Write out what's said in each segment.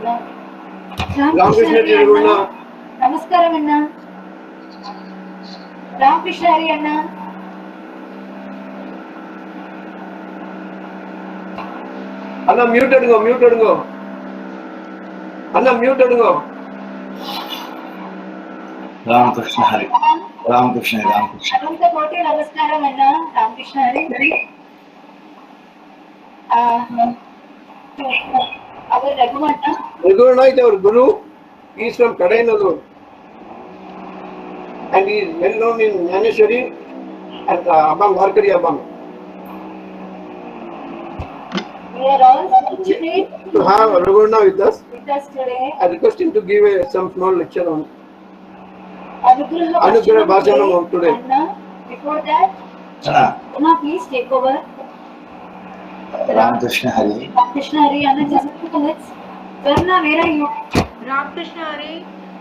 రామకృష్ణ అన్న నమస్కారం అన్న. రామకృష్ణ హరి అన్న. అన్న మ్యూట్ అడుగో, మ్యూట్ అడుగో అన్న, మ్యూట్ అడుగో. రామకృష్ణ హరి, రామకృష్ణ రామకృష్ణ కోటి నమస్కారం అన్న. Ramakrishna Hari. Our Raghumana. Raghumana is our guru. He is from Kadainallur and he is well known in Jnaneshwari and Abang Varkari Abang. We are all fortunate to have Raghumana with us today. I request him to give some small lecture on Anugraha Bhajanam today. Anna, before that, Anna, please take over. Ramakrishna Hari. Ramakrishna Hari, Anna, just 2 minutes. Varna, where are you? Ramakrishna Hari.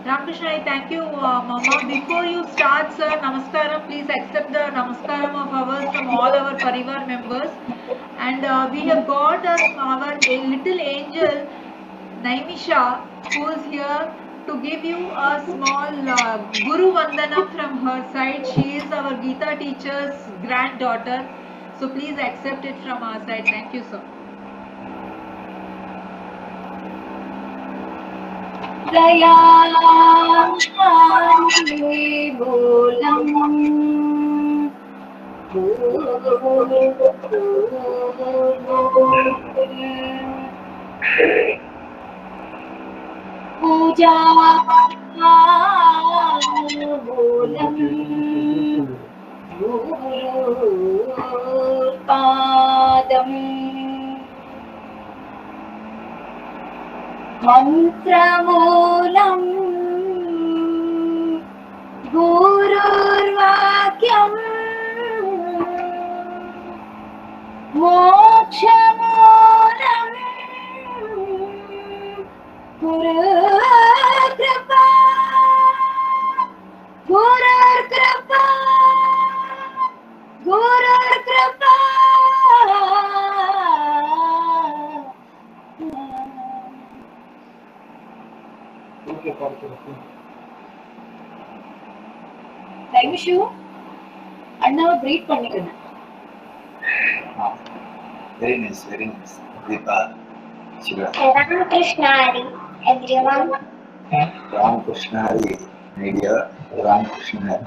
Ramakrishna Hari, thank you, Mama. Before you start, sir, Namaskaram, please accept the Namaskaram of ours from all our Parivar members. And we have got our little angel, Naimisha, who is here to give you a small Guru Vandanam from her side. She is our Gita teacher's granddaughter. So please accept it from our side. Thank you, sir. Puja Padam Mantramulam Gururvakyam Mokshamulam Gurukripa Gurukripa Gurukripa. Naimishu, Anna breathe பண்ணிக்கணும். Very nice, very nice. Deepa, Shiva. Ramakrishna Hari, everyone. Ramakrishna Hari, media. Ramakrishna Hari.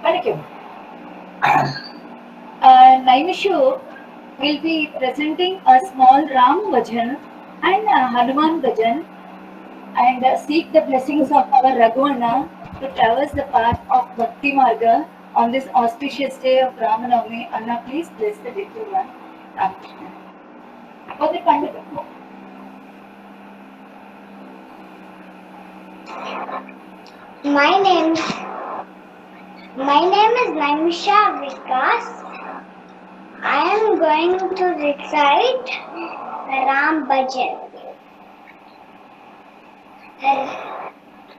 Thank you. Naimishu will be presenting a small Ram Bhajan and Hanuman Bhajan and seek the blessings of our Raghumana to traverse the path of Bhakti Marga on this auspicious day of Ramanavami. Anna, please bless the little one. Ramakrishna. My name is Naimisha Vikas. I am going to recite Ram Bhajan.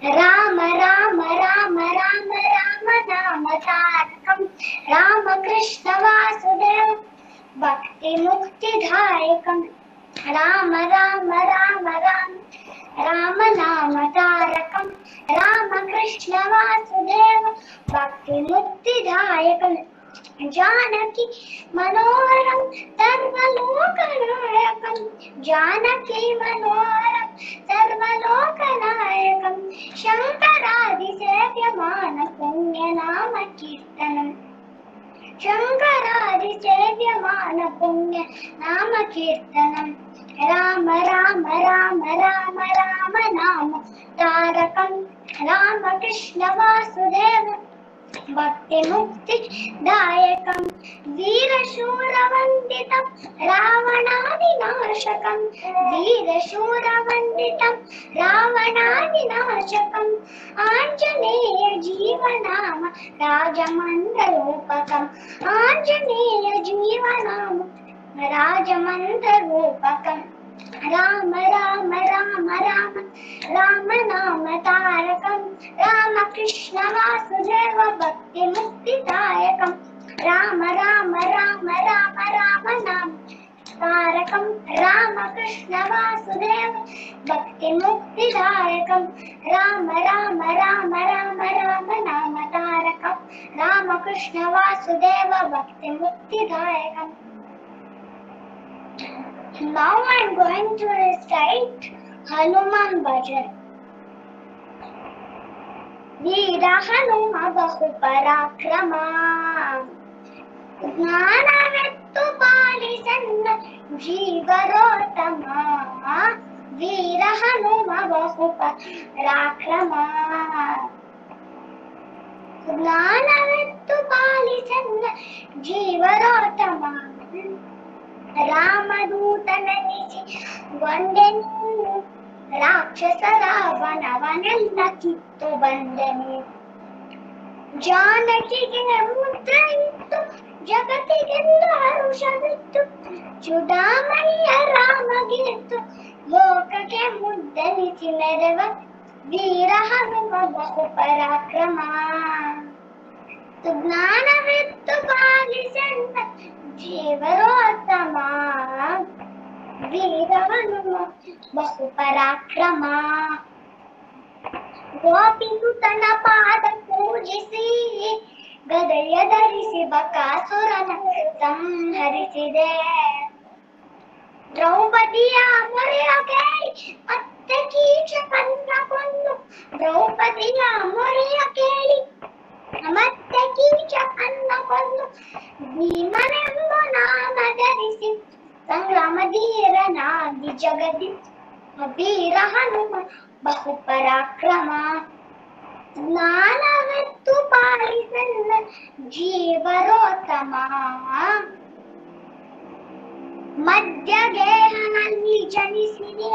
Rama Rama Rama Rama Rama Nama Tarakam Rama Krishna Vasudeva Bhakti Mukti Dhayakam Rama Rama Rama Rama Rama Nama Tarakam Rama Krishna Vasudeva Bhakti Mukti Dhayakam Janaki Manoharam Sarvalokanayakam Janaki Manoharam Sarvalokanayakam Shankaradi Sevyamana Punya Nama Kirtanam Shankaradi Sevyamana Punya Nama Kirtanam Rama Rama Rama Rama Rama Nama Tarakam Rama Krishna Vasudeva Bhakti Mukti Dayakam Veera Shura Vanditam Ravanadi Nashakam Veera Shura Vanditam Ravanadi Nashakam Anjaneya Jeevanama Rajamandarupakam Anjaneya Jeevanama Rajamandarupakam Rama Rama Rama Rama Rama Nama Tarakam Rama Krishna Vasudeva Bhakti Mukti Dayakam Rama Rama Rama Rama Rama Nama तारकं रामकृष्ण वासुदेव भक्तिमुक्तिदायकं राम राम राम राम राम नाम तारकं Ramakrishna Vasudev भक्तिमुक्तिदायकम्. Now I am going to recite Hanuman Bhajan. वीर हनुम बहु पराक्रमा ज्ञानवेत्तु पालिसन्न जीवरोत्तमा वीर हनुम बहु पराक्रमा ज्ञानवेत्तु पालिसन्न जीवरोत्तमा ರಾಮದೂತನೆನಿಸಿ ಗೊಂಡೆನು ರಾಕ್ಷಸರ ವನವನೆಲ್ಲ ಕಿತ್ತು ಬಂದೆನು ಜಾನಕಿಗೆ ಮುದ್ರೆ ಇತ್ತು ಜಗತ್ತಿಗೆಲ್ಲ ಹರುಷವಿತ್ತು ಚುಡಾಮಣಿಯ ರಾಮಗಿತ್ತು ಲೋಕಕ್ಕೆ ಮುದ್ದೆನಿಸಿ ಮೆರವ ವೀರ ಹನುಮ ಬಹು ಪರಾಕ್ರಮ ಜ್ಞಾನವಿತ್ತು ಪಾಲಿಸನ್ನ जीवरोत्तमा वीर हनुम बहु पराक्रमा ಗೋಪಿಸುತನ ಪಾದ ಪೂಜಿಸಿ ಗದೆಯ ಧರಿಸಿ ಬಕಾಸುರನ ಸಂಹರಿಸಿದೆ ದ್ರೌಪದಿಯ ಮೊರೆಯ ಕೇಳಿ ಮತ್ತೆ ಕೀಚಕನ್ನ ಕೊಂದು ದ್ರೌಪದಿಯ ಮೊರೆಯ ಕೇಳಿ ಮತ್ತೆ ಕೀಚಕನ್ನ ಕೊಂದು ಭೀಮನೆಂಬ ನಾಮ ಧರಿಸಿ ಸಂಗ್ರಾಮ ಧೀರನಾಗಿ ಜಗದಿ ವೀರ ಹನುಮ ಬಹು ಪರಾಕ್ರಮ ಜ್ಞಾನವೆತ್ತು ಪಾಲಿಸಲ್ಲ ಜೀವರೋತ್ತಮ ಮಧ್ಯಗೇಹನಲ್ಲಿ ಜನಿಸಿದೆ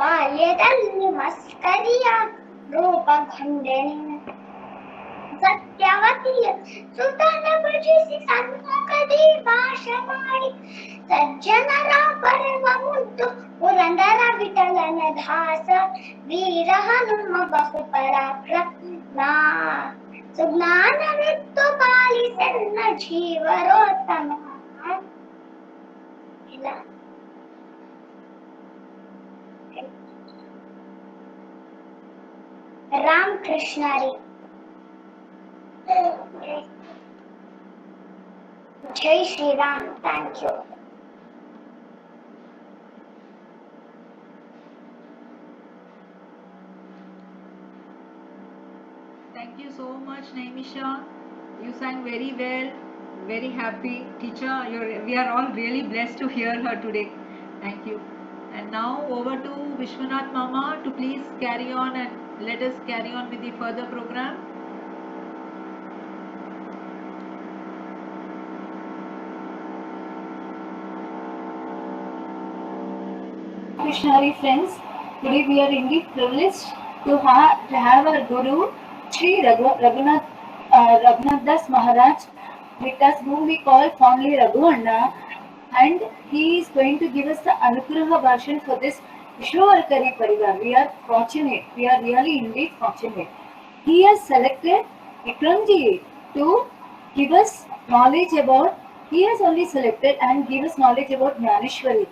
ಬಾಲ್ಯದಲ್ಲಿ ಮಸ್ಕರಿಯ ರೂಪಗೊಂಡೆನು ಸತ್ಯವತಿಯ ಸುತನ ಭಜಿಸಿ ಸನ್ಮುಖದಿ ಭಾಷ ಮಾಡಿ ಸಜ್ಜನರ ಪರಮ ಮುದ್ದು ಪುರಂದರ ವಿಠಲನ ದಾಸ ವೀರ ಹನುಮ ಬಹು ಪರಾಕ್ರಮ ಸುಜ್ಞಾನವಿತ್ತು ಪಾಲಿಸನ್ನ ಜೀವರೋತ್ತಮ ಇಲ್ಲ ರಾಮ್ ಕೃಷ್ಣ ರೀ Jai Shri Ram. Thank you. Thank you so much, Naimisha. You sang very well, very happy. Teacher, we are all really blessed to hear her today. Thank you. And now over to Vishwanath Mama to please carry on and let us carry on with the further program. Krishnari friends, today we are indeed privileged to have our Guru Sri Raghunath Das Maharaj with us, whom we call fondly Raghu Anna, and he is going to give us the Anugraha Bhashan for this Vishwavarkari Parivar. We are fortunate, we are really indeed fortunate. He has selected Vikramji to give us knowledge about, he has only selected and give us knowledge about Jnaneshwari.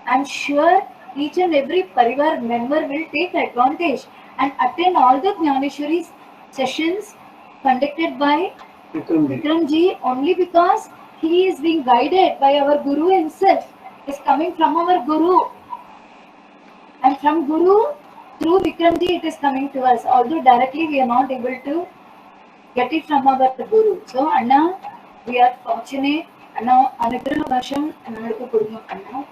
I am sure each and every Parivar member will take advantage and attend all the Jnaneshwari sessions conducted by Vikramji only because he is being guided by our Guru himself. It is coming from our Guru. And from Guru, through Vikramji, it is coming to us. Although directly we are not able to get it from our Guru. So, Anna, we are fortunate. Anna, Anugraha Bhashan, Anna, Anna.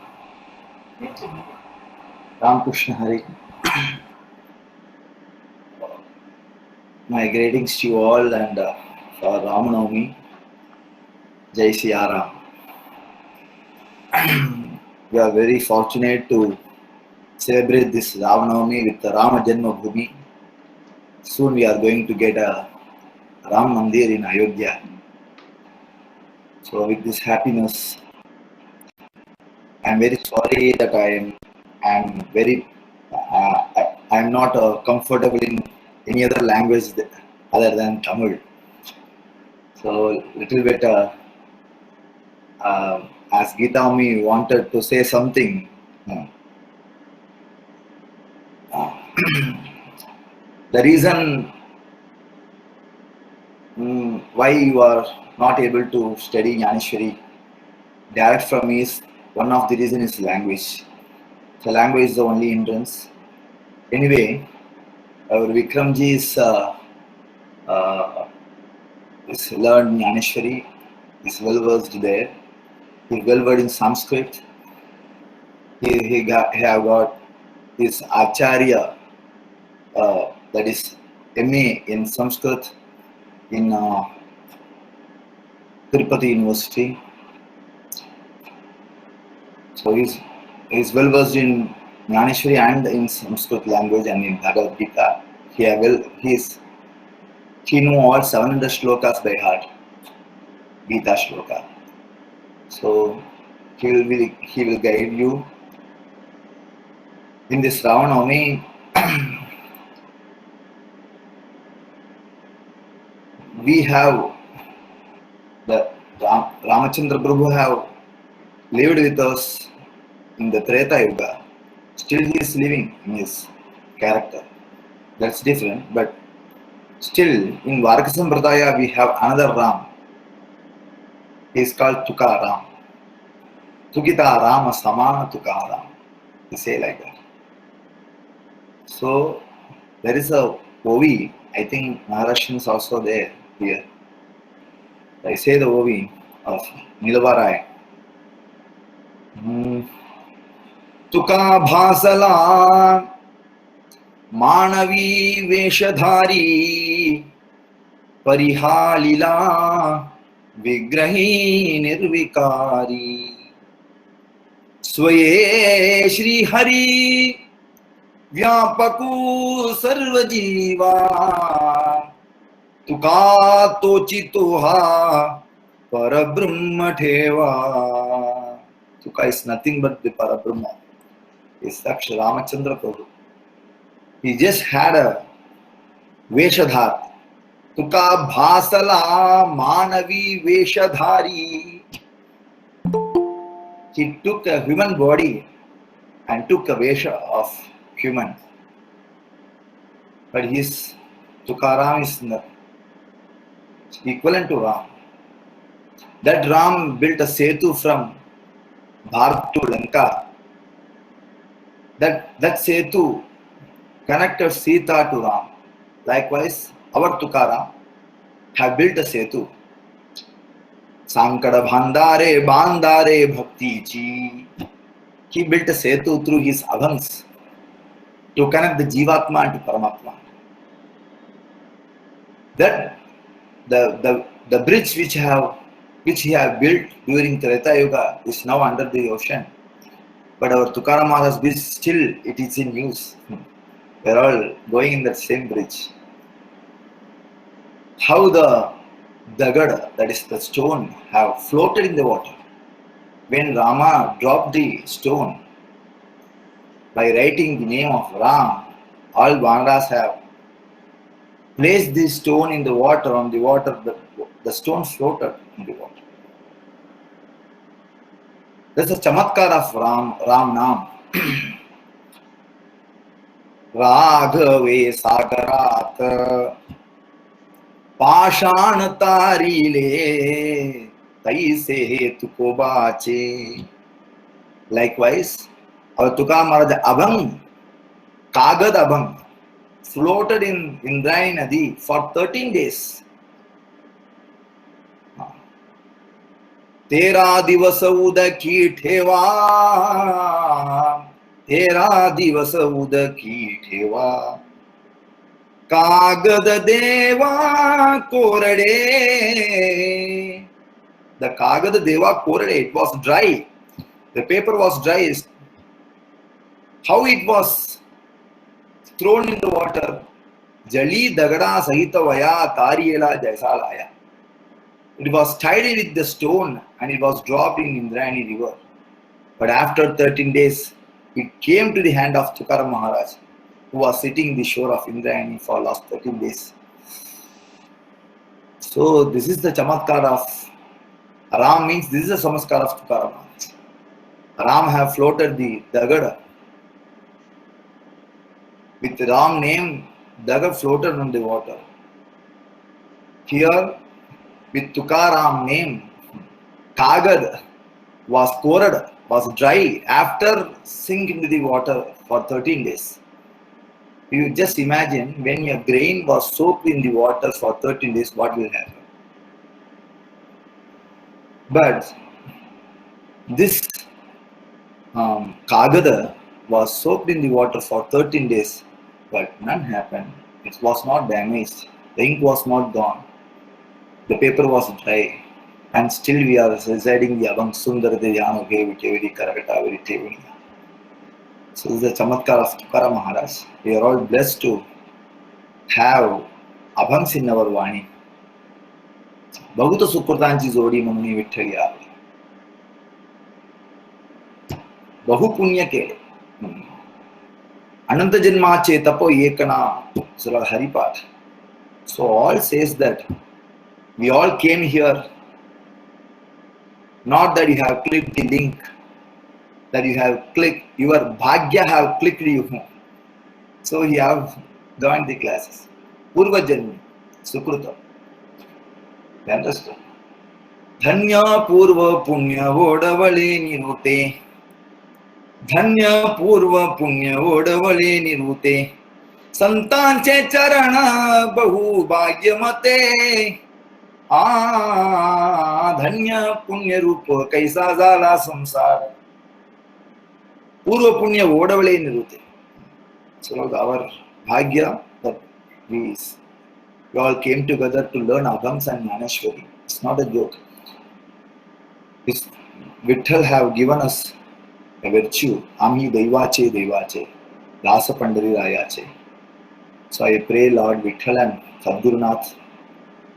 Ramakrishna Hari. My greetings to you all and for Ramanavami. Jai Siya Ram. We are very fortunate to celebrate this Ramanavami with the Rama Janma Bhumi. Soon we are going to get a Ram Mandir in Ayodhya. So with this happiness, I am very sorry that I am not comfortable in any other language other than Tamil. So little bit as Geeta Ami wanted to say something. The reason why you are not able to study Jnaneshwari direct from me is one of the reason is language. So language is the only hindrance. Anyway, our Vikramji is learned Jnaneshwari, is well versed there. He's well versed in Sanskrit. He have got his Acharya, that is MA in Sanskrit in Tirupati University. So he's well versed in Jnaneshwari and in Sanskrit language and in Bhagavad Gita. He know all 700 shlokas by heart, Gita shloka. So he will guide you in this Ravanavami. We have the Ramachandra Prabhu have lived with us in the Treta Yuga. Still he is living in his character. That's different, but still in Varaka Sampradaya we have another Ram. He is called Tukaram. Tukita Rama Samana Tukaram. We say like that. So there is a Ovi. I think Maharashtrians also there here. I say the Ovi of Nilavarai. Tuka Bhasala Manavi Veshadhari Parihalila Vigrahi Nirvikari Swaye Shri Hari Vyapaku Sarvajiva Tuka Tochitoha Parabrahma Theva. Tuka is nothing but the Parabrahma. It's Saksh Ramachandra Prabhu. He just had a Veshadhar. Tuka Bhasala Manavi Veshadhari. He took a human body and took a Vesha of human. But his Tukaram is equivalent to Ram. That Ram built a Setu from Bharat to Lanka. That Setu connected Sita to Ram. Likewise, our Tukaram have built a Setu. Sankada Bhandare Bandare Bhakti Chi. He built a Setu through his Abhangs to connect the Jivatma to Paramatma. That the bridge which he have built during Treta Yuga is now under the ocean. But our Tukaram Maharaj bridge still it is in use. We are all going in that same bridge. How the dagad, that is the stone, have floated in the water. When Rama dropped the stone, by writing the name of Ram, all Vanaras have placed the stone in the water. On the water, the stone floated in the water. That's a chamatkar of Ram Naam. Raghave Sagarat Pashan Tarile Taise Tuko Bache. Likewise, our Tukaram Maharaj Abhang, Kagad Abhang, floated in Indrayani Nadi for 13 days. Tera divasa udaki theva, Tera divasa udaki theva, Kagad deva korade. The Kagad deva korade, it was dry. The paper was dry. How it was thrown in the water? Jali dagada sahita vaya tariyela jaisa laya. It was tied with the stone and it was dropped in Indrayani river. But after 13 days, it came to the hand of Tukaram Maharaj, who was sitting the shore of Indrayani for last 13 days. So this is the chamatkar of Ram means this is a samaskar of Tukaram. Ram have floated the Dagad. With Ram name, Dagad floated on the water. Here, with Tukaram name, Kagad was cored, was dry after sink into the water for 13 days. You just imagine when your grain was soaked in the water for 13 days, what will happen? But this Kagada was soaked in the water for 13 days, but none happened. It was not damaged. The ink was not gone. The paper was dry. And still we are residing the Abang Sundar Dhyano Geviti Karakata Veritavini. So this is the Chamatkar of Tukaram Maharaj. We are all blessed to have Abhangs in our Vani. Bahuta Sukurtanchi Zodi Mumni Vitaya. Bahu Punya Ke. Ananta Janma Chetapo Yekana Sura Haripat. So all says that we all came here, not that you have clicked the link, that you have clicked, your Bhagya have clicked you. So you have joined the classes. Purva Janmi, Sukruta. You understand? Dhanya Purva Punya Vodavale Nirute. Dhanya Purva Punya Vodavale Nirute. Santanche Charana Bahu Bhagyamate. Dhanya Punya Rupa Kaisa Zala Samsara. Purva Punya Vodavale Nirute. So our Bhagya that we all came together to learn Abhangs and Jnaneshwari. It's not a joke. Vitthal have given us a virtue. Ami Daivache Daivache. Rasa Pandari Rayache. So I pray Lord Vitthal and Sadgurunath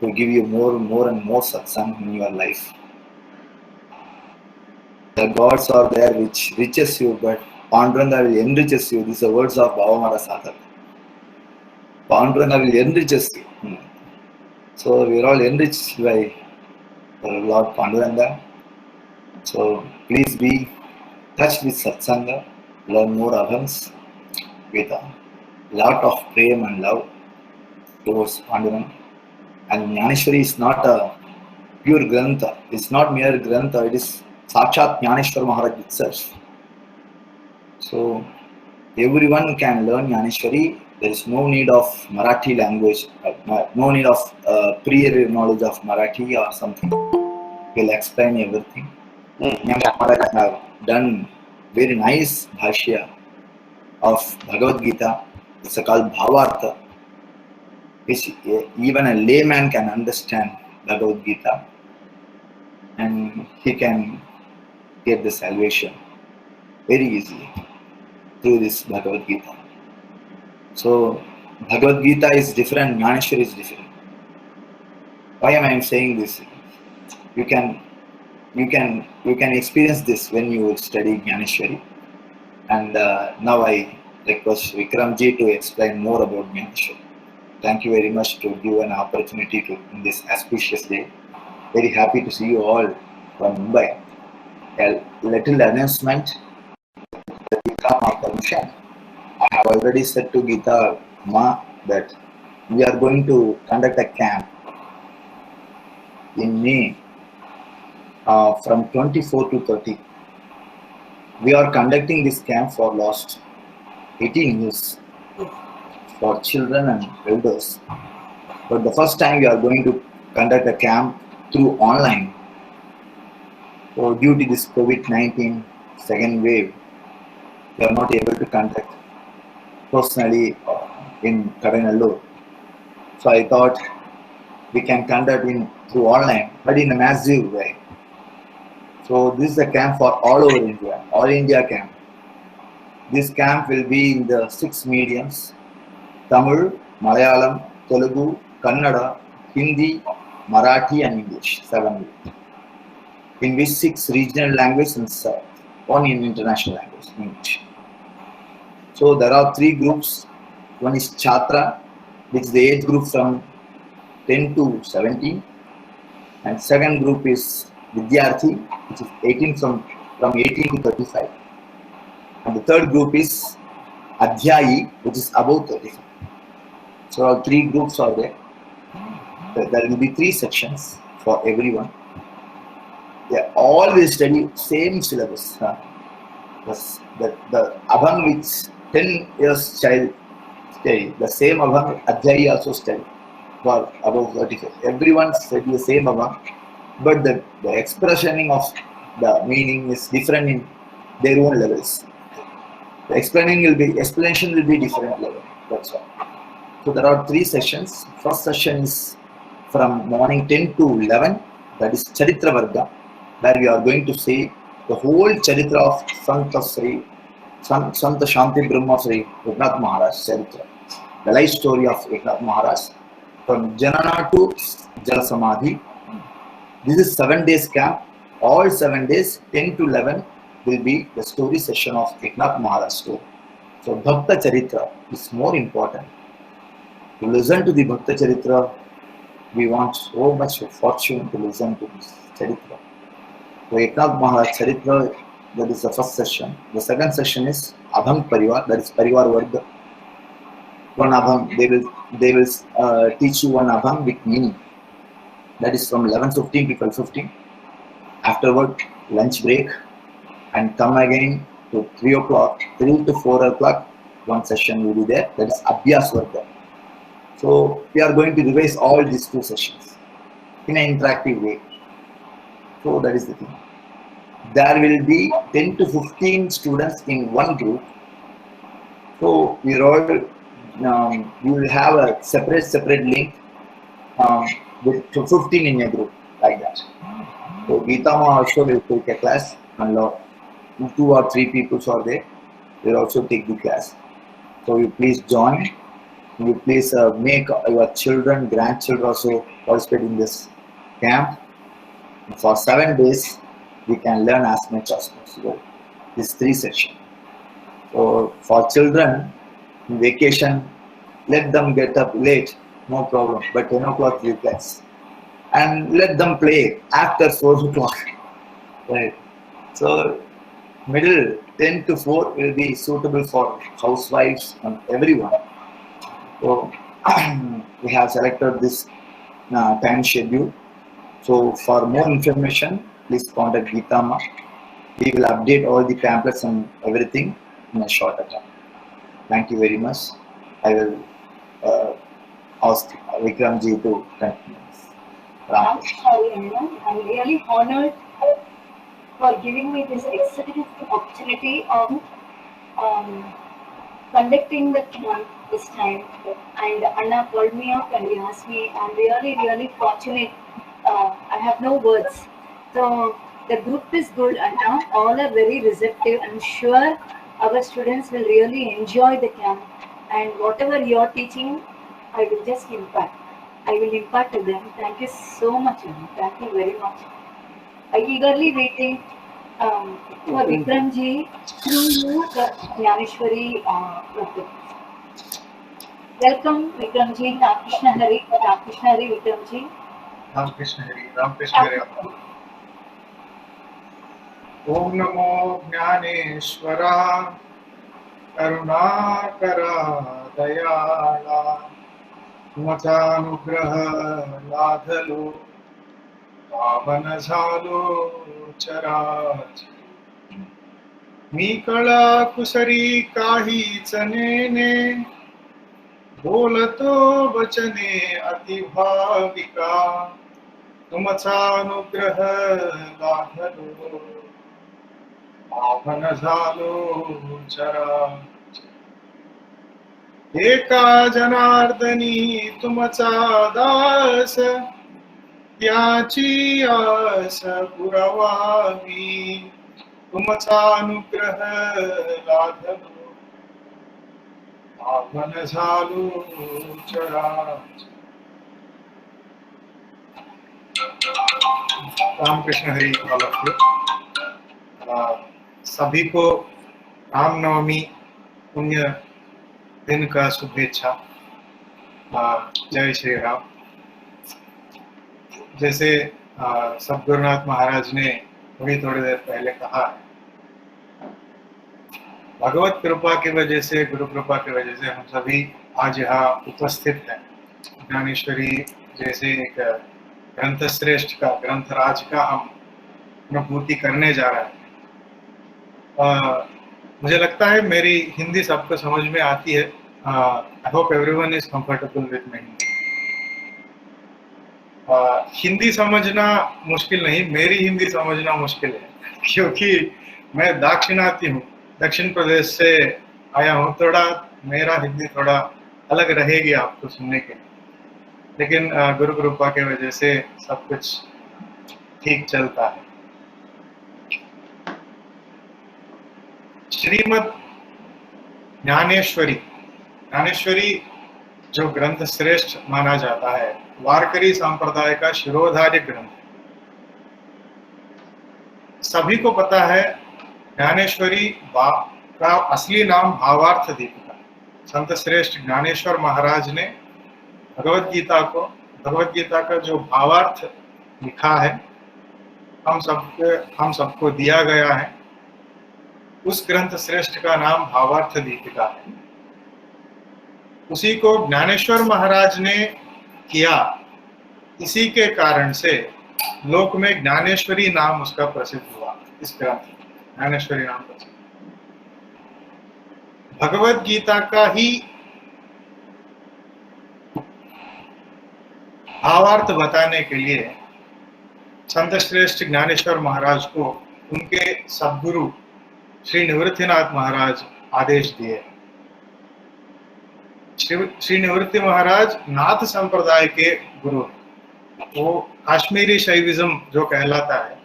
to give you more and more satsang in your life. The gods are there which riches you, but Panduranga will enriches you. These are words of Bhavamara Sadhaka. Panduranga will enriches you. So we are all enriched by Lord Panduranga. So please be touched with satsanga, learn more Abhangs with a lot of prema and love towards Panduranga. And Jnaneshwari is not a pure Grantha. It's not mere Grantha. It is Sakshat Jnaneshwar Maharaj itself. So everyone can learn Jnaneshwari. There is no need of Marathi language, no need of prior knowledge of Marathi or something. He'll explain everything. Maharaj have done very nice bhashya of Bhagavad Gita. It's called Bhavartha, which even a layman can understand Bhagavad Gita, and he can get the salvation very easily through this Bhagavad Gita. So Bhagavad Gita is different, Jnaneshwari is different. Why am I saying this? You can experience this when you study Jnaneshwari. And now I request Vikramji to explain more about Jnaneshwari. Thank you very much to give an opportunity to in this auspicious day. Very happy to see you all from Mumbai. A little announcement. With my permission, I have already said to Geeta Ma that we are going to conduct a camp in May from 24 to 30. We are conducting this camp for last 18 years for children and elders. But the first time we are going to conduct a camp through online. So due to this COVID-19 second wave, we are not able to conduct personally in Kadanallur. So I thought we can conduct through online, but in a massive way. So this is a camp for all over India, all India camp. This camp will be in the 6 mediums: Tamil, Malayalam, Telugu, Kannada, Hindi, Marathi and English, 7. In which 6 regional languages and 1 in international language, English. So there are 3 groups. One is Chhatra, which is the age group from 10 to 17. And second group is Vidyarthi, which is 18 from 18 to 35. And the third group is Adhyayi, which is above 35. So all three groups are there. There will be 3 sections for everyone. They all will study same syllabus. The Abhang which 10 years child study, the same Abhang Adhyayi also study for above 35. Everyone study the same Abhang, but the expressioning of the meaning is different in their own levels. The explanation will be different level. That's all. So there are 3 sessions. First session is from morning 10 to 11. That is Charitra Varga, where we are going to see the whole Charitra of Santa Shanti Brahma Sri Eknath Maharaj Charitra. The life story of Eknath Maharaj from Janana to Jala Samadhi. This is 7 days camp. All 7 days, 10 to 11, will be the story session of Eknath Maharaj story. So Bhakta Charitra is more important. To listen to the Bhakta Charitra, we want so much fortune to listen to this Charitra. So Eknath Maharaj Charitra, that is the first session. The second session is Abhang Parivar, that is Parivar Varga. One Abhang, they will teach you one Abhang with meaning. That is from 11:15 to 12:15. Afterward, lunch break, and come again to 3 o'clock, 3 to 4 o'clock, one session will be there. That is Abhyas Varga. So we are going to revise all these 2 sessions in an interactive way. So that is the thing. There will be 10 to 15 students in one group. So we are all you will have a separate link with 15 in a group like that. So Geetama also will take a class, and 2 or 3 people are there. They will also take the class. So you please join. You please make your children, grandchildren also participate in this camp. For 7 days, we can learn as much as possible. This 3 sessions. So for children, in vacation, let them get up late, no problem. But 10 o'clock we class, and let them play after 4 o'clock. Right. So middle 10 to 4 will be suitable for housewives and everyone. So we have selected this time schedule. So for more information, please contact Geetama. We will update all the pamphlets and everything in a shorter time. Thank you very much. I will ask Vikramji to continue. I'm really honored for giving me this excellent opportunity of conducting the camp this time. And Anna called me up and he asked me. I'm really fortunate. I have no words. So the group is good, Anna. All are very receptive. I'm sure our students will really enjoy the camp. And whatever you're teaching, I will just impart. I will impart to them. Thank you so much, Anna. Thank you very much. I eagerly waiting for Vikramji through you, the Jnaneshwari project. Welcome, Vikramji, Ramakrishna Hari, Vikramji. Ramakrishna Hari. Om Namo Jnaneshwara Karunakara Dayala Matanugraha Ladhalo Pavanazalo Charaj Mikala Kusari Kahi Chanene बोलतो वचने अतिभाविका तुमचानुग्रह लाभलो पावन झालो चरा एका जनार्दनी तुमचा दास याची आस पुरवावी तुमचानुग्रह लाभलो पावन झालो चरा Ramakrishna Hari all of you. सभी को रामनवमी पुण्य दिन का शुभेच्छा. जय श्री राम. जैसे सद्गुरुनाथ महाराज ने अभी थोड़ी देर पहले कहा है, भगवत कृपा की वजह से, गुरु कृपा की वजह से हम सभी आज यहाँ उपस्थित हैं। ज्ञानेश्वरी जैसे एक ग्रंथ श्रेष्ठ का, ग्रंथराज का हम अनुभूति करने जा रहे हैं। मुझे लगता है मेरी हिंदी सबको समझ में आती है। I hope everyone is comfortable with my Hindi. Hindi समझना मुश्किल नहीं, मेरी हिंदी समझना मुश्किल है, क्योंकि मैं दाक्षिणाती हूँ, दक्षिण प्रदेश से आया हूँ। थोड़ा मेरा हिंदी थोड़ा अलग रहेगी आपको सुनने के लिए, लेकिन गुरु कृपा की वजह से सब कुछ ठीक चलता है। श्रीमद् ज्ञानेश्वरी, ज्ञानेश्वरी जो ग्रंथ श्रेष्ठ माना जाता है, वारकरी संप्रदाय का शिरोधार्य ग्रंथ। सभी को पता है ज्ञानेश्वरी का असली नाम भावार्थ दीपिका। संत श्रेष्ठ ज्ञानेश्वर महाराज ने भगवत गीता का जो भावार्थ लिखा है, हम सबको दिया गया है। उस ग्रंथ श्रेष्ठ का नाम भावार्थ दीपिका है। उसी को ज्ञानेश्वर महाराज ने किया, इसी के कारण से लोक में ज्ञानेश्वरी नाम उसका प्रसिद्ध हुआ। इस ग्रंथ ज्ञानेश्वरी नाम प्रसिद्ध। भगवत गीता का ही भावार्थ बताने के लिए संत श्रेष्ठ ज्ञानेश्वर महाराज को उनके सद्गुरु श्री निवृत्तिनाथ महाराज आदेश दिए। श्री निवृत्ति महाराज नाथ संप्रदाय के गुरु, वो काश्मीरी शैविज्म जो कहलाता है,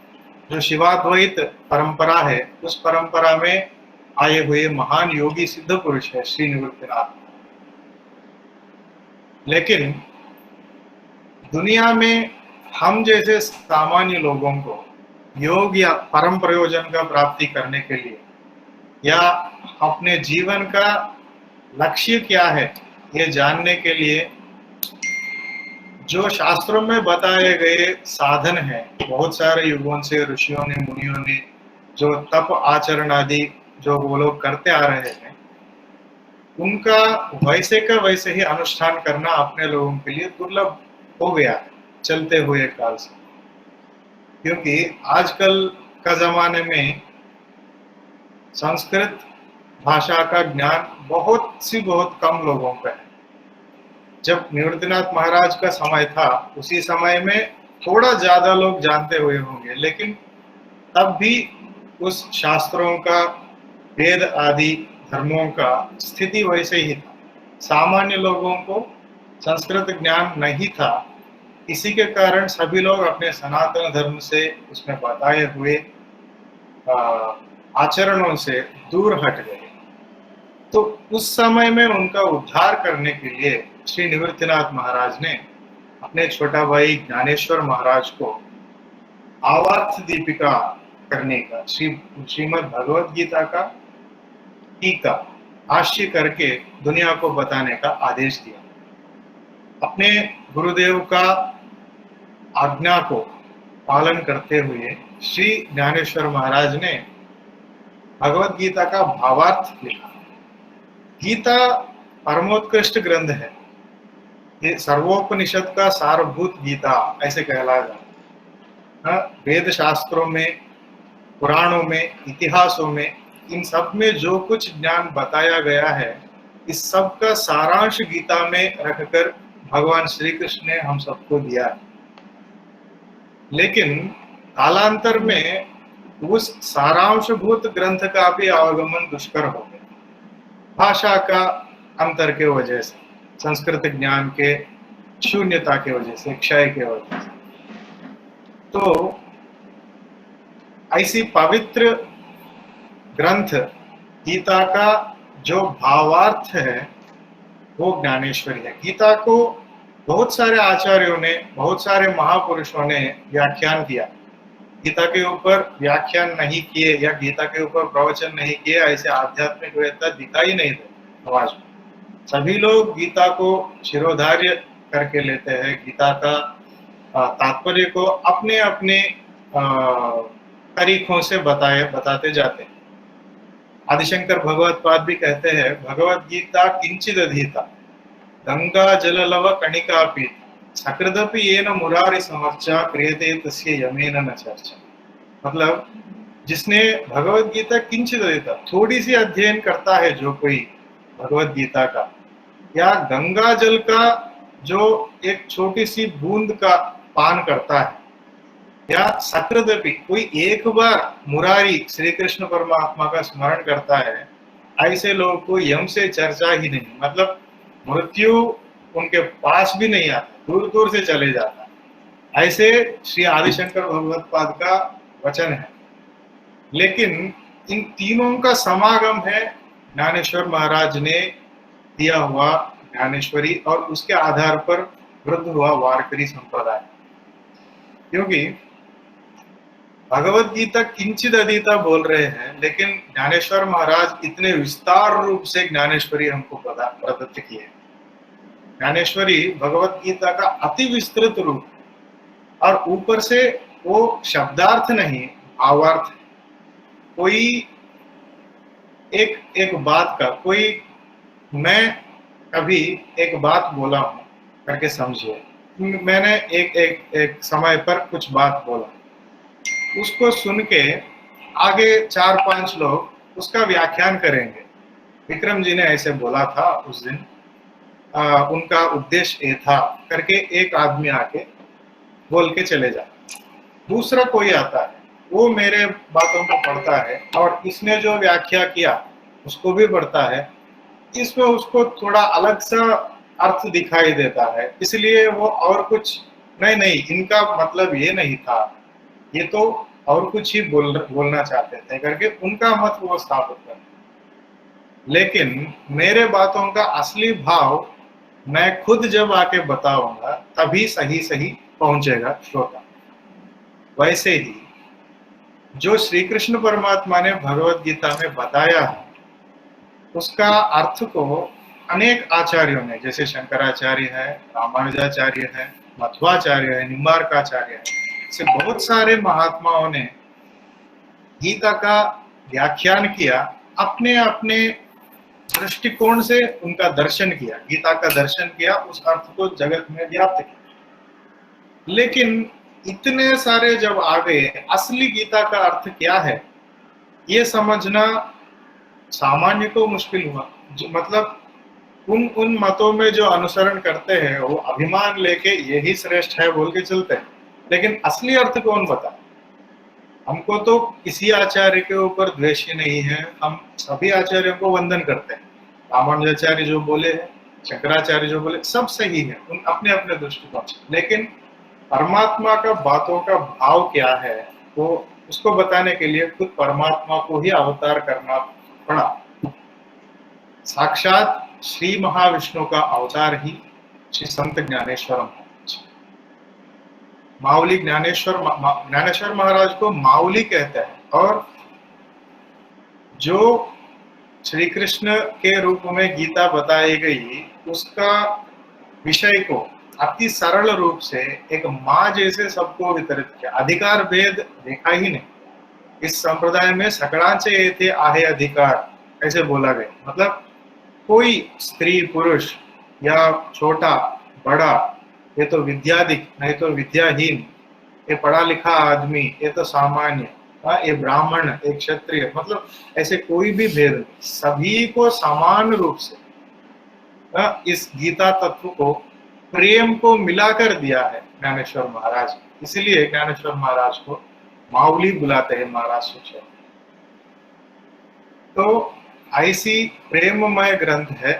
जो शिवाद्वैत परंपरा है, उस परंपरा में आए हुए महान योगी सिद्ध पुरुष है श्री निवृत्तिनाथ। लेकिन दुनिया में हम जैसे सामान्य लोगों को योग या परम प्रयोजन का प्राप्ति करने के लिए, या अपने जीवन का लक्ष्य क्या है ये जानने के लिए, जो शास्त्रों में बताए गए साधन हैं, बहुत सारे युगों से ऋषियों ने, मुनियों ने जो तप आचरण आदि जो वो लोग करते आ रहे हैं, उनका वैसे का वैसे ही अनुष्ठान करना अपने लोगों के लिए दुर्लभ हो गया है चलते हुए काल से। क्योंकि आजकल का जमाने में संस्कृत भाषा का ज्ञान बहुत कम लोगों का है। जब निवृत्तिनाथ महाराज का समय था, उसी समय में थोड़ा ज्यादा लोग जानते हुए होंगे, लेकिन तब भी उस शास्त्रों का, वेद आदि धर्मों का स्थिति वैसे ही था। सामान्य लोगों को संस्कृत ज्ञान नहीं था। इसी के कारण सभी लोग अपने सनातन धर्म से, उसमें बताए हुए आचरणों से दूर हट गए। तो उस समय में उनका उद्धार करने के लिए श्री निवृत्तिनाथ महाराज ने अपने छोटा भाई ज्ञानेश्वर महाराज को भावार्थ दीपिका करने का, श्रीमद् भगवत गीता का टीका भाष्य करके दुनिया को बताने का आदेश दिया। अपने गुरुदेव का आज्ञा को पालन करते हुए श्री ज्ञानेश्वर महाराज ने भगवत गीता का भावार्थ लिखा। गीता परमोत्कृष्ट ग्रंथ है, ये सर्वोपनिषद का सारभूत गीता ऐसे कहलाया जाता है। वेद शास्त्रों में, पुराणों में, इतिहासों में, इन सब में जो कुछ ज्ञान बताया गया है, इस सब का सारांश गीता में रखकर भगवान श्री कृष्ण ने हम सबको दिया है। लेकिन कालांतर में उस सारांशभूत ग्रंथ का भी आवागमन दुष्कर हो गया, भाषा का अंतर के वजह से, संस्कृत ज्ञान के शून्यता के वजह से, क्षय के वजह से। तो ऐसी पवित्र ग्रंथ गीता का जो भावार्थ है वो ज्ञानेश्वरी है। गीता को बहुत सारे आचार्यों ने, बहुत सारे महापुरुषों ने व्याख्यान किया। गीता के ऊपर व्याख्यान नहीं किए या गीता के ऊपर प्रवचन नहीं किए ऐसे आध्यात्मिक वेत्ता दिखाई नहीं दे समाज में। सभी लोग गीता को शिरोधार्य करके लेते हैं, गीता का तात्पर्य को अपने अपने तरीकों से बताते जाते हैं। आदिशंकर भगवत्पाद भी कहते हैं, भगवत गीता किंचित अधीता गंगा जल लव कणिका पीता सकृदपि येन मुरारी समर्चा क्रियते तस्य यमेन न चर्चा। मतलब जिसने भगवत गीता किंचित अधीता, थोड़ी सी अध्ययन करता है जो कोई भगवत गीता का, या गंगा जल का जो एक छोटी सी बूंद का पान करता है, या सकृदपि कोई एक बार मुरारी श्री कृष्ण परमात्मा का स्मरण करता है, ऐसे लोगों को यम से चर्चा ही नहीं, मतलब मृत्यु उनके पास भी नहीं आता, दूर दूर से चले जाता है। ऐसे श्री आदिशंकर भगवत्पाद का वचन है। लेकिन इन तीनों का समागम है ज्ञानेश्वर महाराज ने दिया हुआ ज्ञानेश्वरी और उसके आधार पर वृद्ध हुआ वारकरी संप्रदाय। क्योंकि भगवत गीता किंचित अधीता बोल रहे हैं, लेकिन ज्ञानेश्वर महाराज इतने विस्तार रूप से ज्ञानेश्वरी हमको प्रदत्त की है। ज्ञानेश्वरी भगवत गीता का अति विस्तृत रूप, और ऊपर से वो शब्दार्थ नहीं भावार्थ। कोई एक बात का, कोई मैं कभी एक बात बोला हूं करके समझिए, मैंने एक समय पर कुछ बात बोला, उसको सुन के आगे 4-5 लोग उसका व्याख्यान करेंगे। विक्रम जी ने ऐसे बोला था उस दिन, उनका उद्देश्य ये था करके एक आदमी आके बोल के चले जाता। दूसरा कोई आता है, वो मेरे बातों को पढ़ता है और इसने जो व्याख्या किया उसको भी पढ़ता है, इसमें उसको थोड़ा अलग सा अर्थ दिखाई देता है, इसलिए वो और कुछ नहीं इनका मतलब ये नहीं था, ये तो और कुछ ही बोलना चाहते थे करके उनका मत वो स्थापित कर। लेकिन मेरे बातों का असली भाव मैं खुद जब आके बताऊंगा तभी सही पहुंचेगा श्रोता। वैसे ही जो श्री कृष्ण परमात्मा ने भगवत गीता में बताया है, उसका अर्थ को अनेक आचार्यों ने, जैसे शंकराचार्य है, रामानुजाचार्य है, मध्वाचार्य है, निम्बार्काचार्य है, से बहुत सारे महात्माओं ने गीता का व्याख्यान किया, अपने अपने दृष्टिकोण से उनका दर्शन किया, गीता का दर्शन किया, उस अर्थ को जगत में व्याप्त किया। लेकिन इतने सारे जब आ गए, असली गीता का अर्थ क्या है ये समझना सामान्य को मुश्किल हुआ। मतलब उन मतों में जो अनुसरण करते हैं वो अभिमान लेके यही श्रेष्ठ है बोल के चलते हैं, लेकिन असली अर्थ कौन बता। हमको तो किसी आचार्य के ऊपर द्वेष ही नहीं है, हम सभी आचार्यों को वंदन करते हैं। रामानुजाचार्य जो बोले हैं, शंकराचार्य जो बोले, सब सही है उन अपने अपने दृष्टिकोण से, लेकिन परमात्मा का बातों का भाव क्या है वो उसको बताने के लिए खुद परमात्मा को ही अवतार करना पड़ा। साक्षात श्री महाविष्णु का अवतार ही श्री संत ज्ञानेश्वर महाराज। माउली ज्ञानेश्वर महाराज को माउली कहते हैं, और जो श्री कृष्ण के रूप में गीता बताई गई उसका विषय को अति सरल रूप से एक माँ जैसे सबको वितरित किया। अधिकार भेद देखा ही नहीं। इस संप्रदाय में सकळांचे येथे आहे अधिकार ऐसे बोला गया, मतलब कोई स्त्री पुरुष या छोटा बड़ा, ये तो विद्याधिक नहीं तो विद्याहीन, ये पढ़ा लिखा आदमी ये तो सामान्य, ये ब्राह्मण एक क्षत्रिय, मतलब ऐसे कोई भी भेद नहीं, सभी को समान रूप से इस गीता तत्व को प्रेम को मिलाकर दिया है ज्ञानेश्वर महाराज। इसीलिए ज्ञानेश्वर महाराज को माउली बुलाते हैं, महाराज शिक्षक। तो ऐसी प्रेममय ग्रंथ है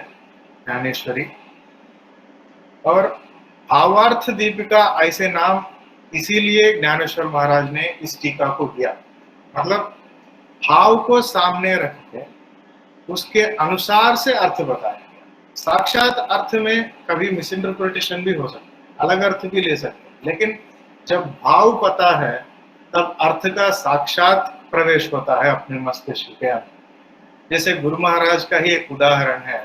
ज्ञानेश्वरी। और भावार्थ दीपिका ऐसे नाम इसीलिए ज्ञानेश्वर महाराज ने इस टीका को दिया, मतलब भाव को सामने रख के उसके अनुसार से अर्थ बताया गया। साक्षात अर्थ में कभी मिस इंटरप्रिटेशन भी हो सकता है, अलग अर्थ भी ले सकते हैं, लेकिन जब भाव पता है तब अर्थ का साक्षात प्रवेश होता है अपने मस्तिष्क के अंदर। जैसे गुरु महाराज का ही एक उदाहरण है।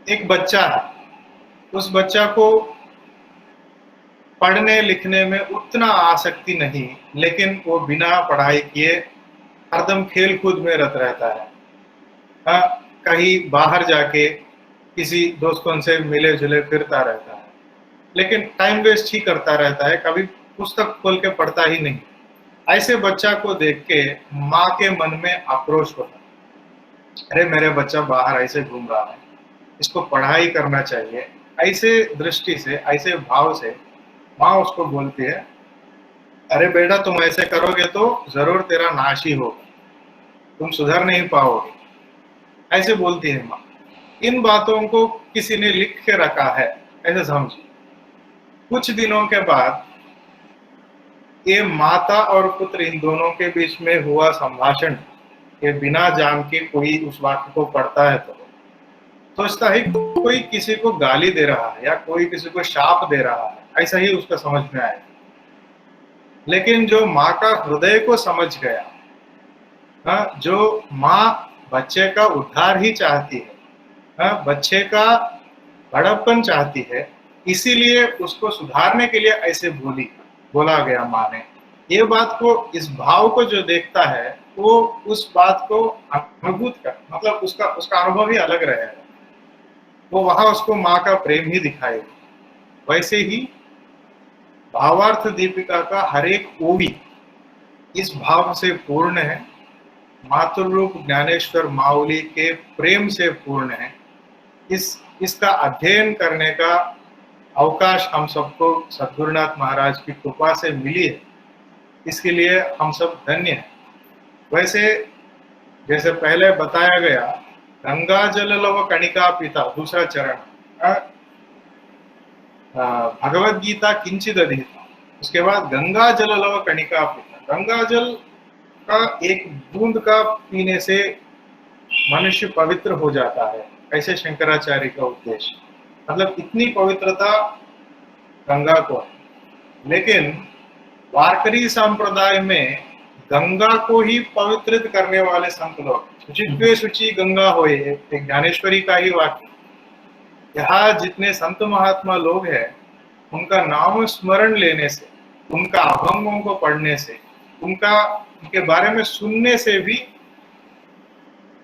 एक बच्चा है, उस बच्चा को पढ़ने लिखने में उतना आसक्ति नहीं, लेकिन वो बिना पढ़ाई किए हरदम खेल कूद में रत रहता है। हाँ, कहीं बाहर जाके किसी दोस्तों से मिले जुले फिरता रहता है, लेकिन टाइम वेस्ट ही करता रहता है, कभी पुस्तक खोल के पढ़ता ही नहीं। ऐसे बच्चा को देख के माँ के मन में आक्रोश होता है, अरे मेरे बच्चा बाहर ऐसे घूम रहा है, इसको पढ़ाई करना चाहिए। ऐसे दृष्टि से, ऐसे भाव से माँ उसको बोलती है, अरे बेटा तुम ऐसे करोगे तो जरूर तेरा नाश ही होगा, तुम सुधर नहीं पाओगे, ऐसे बोलती है माँ। इन बातों को किसी ने लिख के रखा है, ऐसे समझिए। कुछ दिनों के बाद ये माता और पुत्र इन दोनों के बीच में हुआ संभाषण के बिना जान के कोई उस वाक्य को पढ़ता है तो सोचता है कोई किसी को गाली दे रहा है या कोई किसी को शाप दे रहा है, ऐसा ही उसका समझ में आया। लेकिन जो माँ का हृदय को समझ गया, जो माँ बच्चे का उद्धार ही चाहती है, बच्चे का बड़प्पन चाहती है, इसीलिए उसको सुधारने के लिए ऐसे बोला गया माँ ने। ये बात को, इस भाव को जो देखता है वो उस बात को अनुभूत कर, मतलब उसका अनुभव ही अलग रहेगा, वो वहां उसको माँ का प्रेम ही दिखाएगा। वैसे ही भावार्थ दीपिका का हर एक ओवी इस भाव से पूर्ण है, मातृरूप ज्ञानेश्वर माउली के प्रेम से पूर्ण है। इसका अध्ययन करने का अवकाश हम सबको सद्गुरुनाथ महाराज की कृपा से मिली है, इसके लिए हम सब धन्य हैं। वैसे जैसे पहले बताया गया, गंगा जल लव कणिका पिता, दूसरा चरण, भगवद गीता किंचित अधिता, उसके बाद गंगा जल लव कणिका पिता। गंगा जल का एक बूंद का पीने से मनुष्य पवित्र हो जाता है, ऐसे शंकराचार्य का उद्देश्य, मतलब इतनी पवित्रता गंगा को है। लेकिन वारकरी संप्रदाय में गंगा को ही पवित्रित करने वाले संत लोग, शुचित्वे शुचि गंगा होए, एक ज्ञानेश्वरी का ही वाक्य। यहाँ जितने संत महात्मा लोग हैं, उनका नाम स्मरण लेने से, उनका अभंगों को पढ़ने से, उनके बारे में सुनने से भी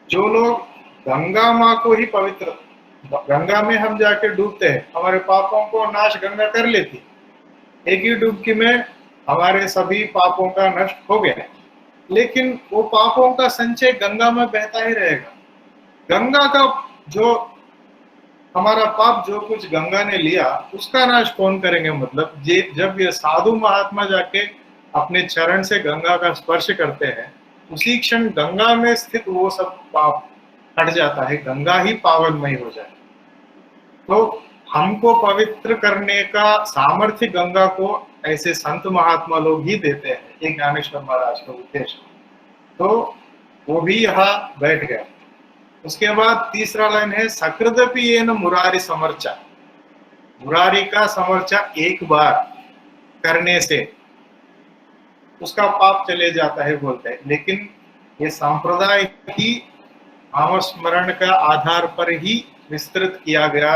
जो लोग गंगा माँ को ही पवित्र, गंगा में हम जाके डूबते हैं, हमारे पापों को नाश गंगा कर लेती, एक ही डुबकी में हमारे सभी पापों का नष्ट हो गया। लेकिन वो पापों का संचय गंगा में बहता ही रहेगा। गंगा का जो हमारा पाप जो कुछ गंगा ने लिया, उसका नाश कौन करेंगे? मतलब जब ये साधु महात्मा जाके अपने चरण से गंगा का स्पर्श करते हैं, उसी क्षण गंगा में स्थित वो सब पाप हट जाता है, गंगा ही पावनमय हो जाए। तो हमको पवित्र करने का सामर्थ्य गंगा को ऐसे संत महात्मा लोग ही देते हैं, एक ज्ञानेश्वर महाराज का उद्देश्य। तो वो भी यहाँ बैठ गए। उसके बाद तीसरा लाइन है, सकृदपि येन मुरारी समर्चा। मुरारी का समर्चा एक बार करने से उसका पाप चले जाता है बोलते हैं। लेकिन ये संप्रदाय ही नामस्मरण का आधार पर ही विस्तृत किया गया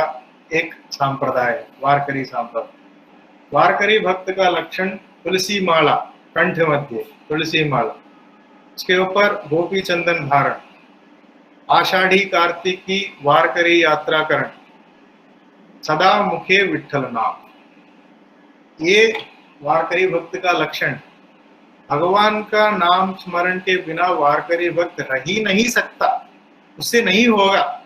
एक संप्रदाय है, वारकरी संप्रदाय। वारकरी भक्त का लक्षण तुलसी माला, कंठ मध्य तुलसी माला, उसके ऊपर गोपी चंदन धारण, आषाढ़ी कार्तिक की वारकरी यात्रा करण, सदा मुखे विठ्ठल नाम। ये वारकरी भक्त का लक्षण। भगवान का नाम स्मरण के बिना वारकरी भक्त रह ही नहीं सकता, उससे नहीं होगा।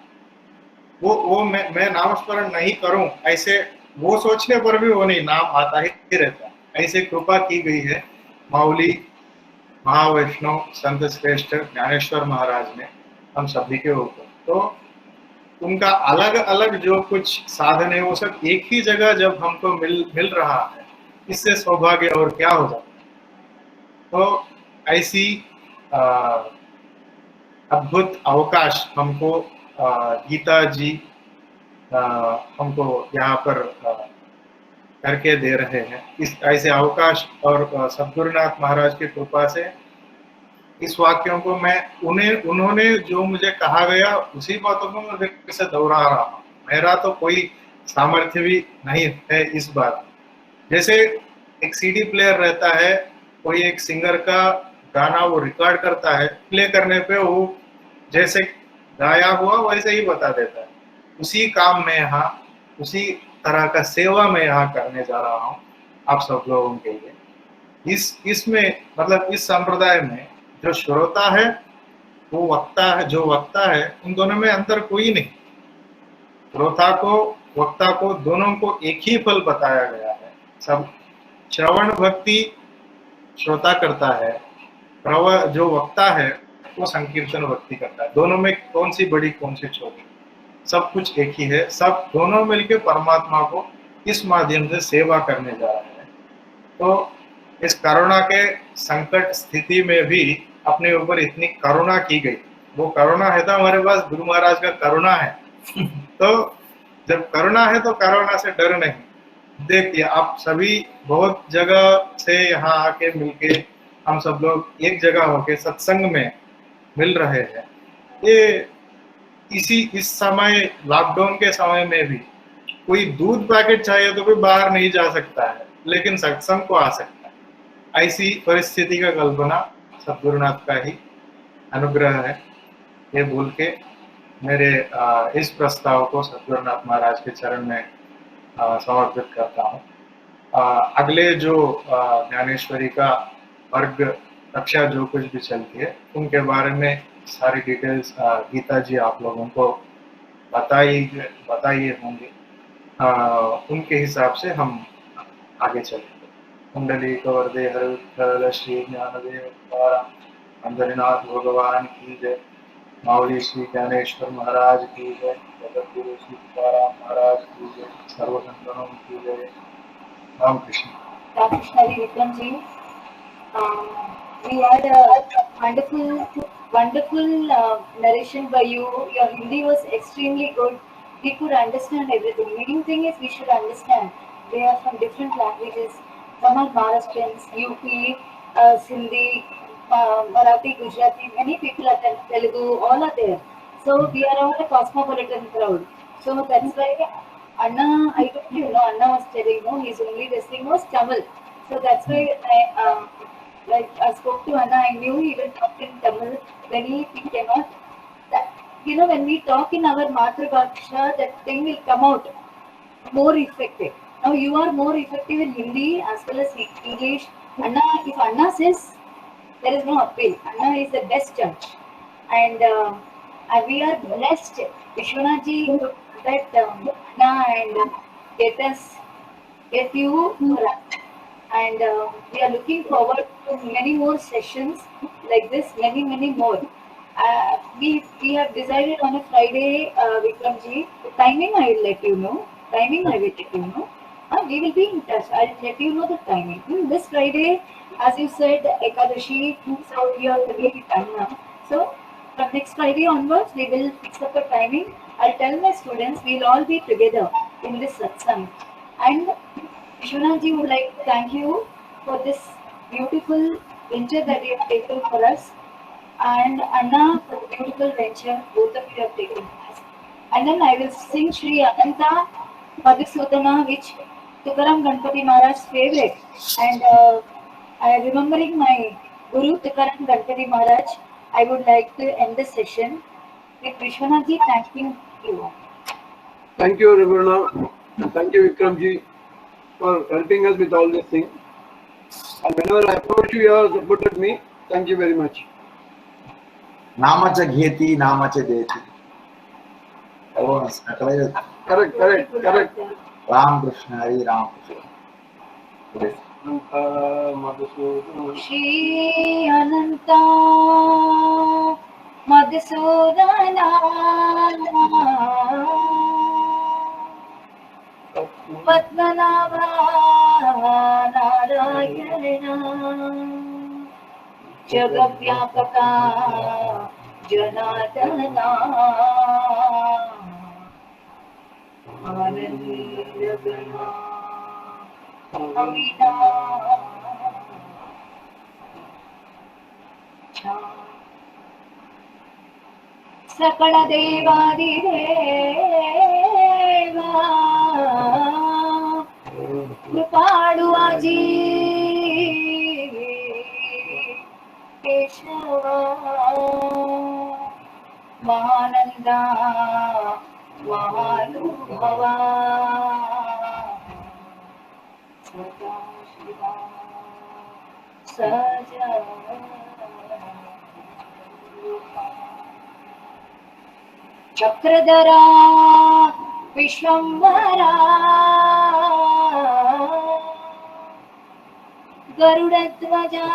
वो मैं नाम स्मरण नहीं करूं, ऐसे वो सोचने पर भी वो नहीं, नाम आता ही रहता। ऐसे कृपा की गई है माउली महावैष्णव संत श्रेष्ठ ज्ञानेश्वर महाराज ने हम सभी के ऊपर। तो उनका अलग अलग जो कुछ साधन है वो सब एक ही जगह जब हमको मिल रहा है, इससे सौभाग्य और क्या हो जाता है। तो ऐसी अद्भुत अवकाश हमको गीता जी हमको यहाँ पर करके दे रहे हैं। इस ऐसे अवकाश और सद्गुरुनाथ महाराज की कृपा से इस वाक्यों को मैं उन्होंने जो मुझे कहा गया उसी बातों को मैं फिर से दोहरा रहा हूँ। मेरा तो कोई सामर्थ्य भी नहीं है इस बात, जैसे एक सीडी प्लेयर रहता है, कोई एक सिंगर का गाना वो रिकॉर्ड करता है, प्ले करने पे वो जैसे गाया हुआ वैसे ही बता देता है। उसी काम में यहाँ, उसी तरह का सेवा मैं यहाँ करने जा रहा हूँ आप सब लोगों के लिए। इसमें मतलब इस संप्रदाय में जो श्रोता है वो वक्ता है, जो वक्ता है उन दोनों में अंतर कोई नहीं। श्रोता को वक्ता को दोनों को एक ही फल बताया गया है। सब श्रवण भक्ति श्रोता करता है, जो वक्ता है वो संकीर्तन भक्ति करता है। दोनों में कौन सी बड़ी कौन सी छोटी, सब कुछ एक ही है। सब दोनों मिलकर परमात्मा को इस माध्यम से सेवा करने जा रहे हैं। तो इस करुणा के संकट स्थिति में भी अपने ऊपर इतनी करुणा की गई, वो करुणा है तो हमारे पास गुरु महाराज का करुणा है। तो जब करुणा है तो करुणा से डर नहीं। देखिए आप सभी बहुत जगह से यहाँ आके मिलके हम सब लोग एक जगह होके सत्संग में मिल रहे हैं। ये इस समय लॉकडाउन के समय में भी कोई दूध पैकेट चाहिए तो कोई बाहर नहीं जा सकता है, लेकिन सत्संग को आ सकता है। ऐसी परिस्थिति का कल्पना सद्गुरुनाथ का ही अनुग्रह है। ये बोल के मेरे इस प्रस्ताव को सद्गुरुनाथ महाराज के चरण में समर्पित करता हूँ। अगले जो ज्ञानेश्वरी का वर्ग कक्षा जो कुछ भी चलती है उनके बारे में सारी डिटेल्स गीता जी आप लोगों को बताइए होंगे। उनके हिसाब से हम आगे चलेंगे। कुंडली कवर्दे हर विठ्ठल श्री ज्ञानदेव तुकाराम पंढरीनाथ भगवान की जय। माऊली श्री ज्ञानेश्वर महाराज की जय। जगत गुरु श्री तुकाराम महाराज की जय। सर्व संतों की जय। Ram Krishna. Krishna Vikram ji, we had a wonderful narration by you. Your Hindi was extremely good. We could understand everything. Main thing is we should understand. They are from different languages. Some are Maharashtrians, UP, Sindhi, Marathi, Gujarati. Many people are there. Telugu, all are there. So we are all a cosmopolitan crowd. So that's why Anna, I told you, no, Anna was telling, no, his only this thing was Tamil. So that's why I spoke to Anna. I knew he will talk in Tamil. When he cannot, when we talk in our Matrabhasha, that thing will come out more effective. Now you are more effective in Hindi as well as English. Anna, if Anna says, there is no appeal. Anna is the best judge. And we are blessed. Vishwanath ji, that Anna and get you and we are looking forward to many more sessions like this, many more. We have decided on a Friday, Vikram ji. The timing I will let you know. We will be in touch. I'll let you know the timing. This Friday, as you said, Ekadashi, so we are really done now. So from next Friday onwards, we will fix up a timing. I'll tell my students we'll all be together in this satsang. And Vishwanath ji would like to thank you for this beautiful venture that you have taken for us. And Anna for the beautiful venture both of you have taken for us. And then I will sing Shri Ananta Madhusudana, which Tukaram Ganpati Maharaj's favorite. And remembering my Guru Tukaram Ganpati Maharaj, I would like to end the session with Vishwanath ji thanking you. Thank you, Ravana. Thank you, Vikram ji, for helping us with all these things. And whenever I approach you, you have supported me. Thank you very much. नामाचा घेती नामाचे देती. Correct. Ram Krishna Hari Ram Krishna. Shri Ananta Madhusudana Padmanabha Narayana Jagavyapaka Janatana Anandagana Amina सकल देवादिदेवा कृपाळु जी केशवा महानंदा महानुभवा सदाशिवा सजा चक्रधरा विश्वंभरा गरुडध्वजा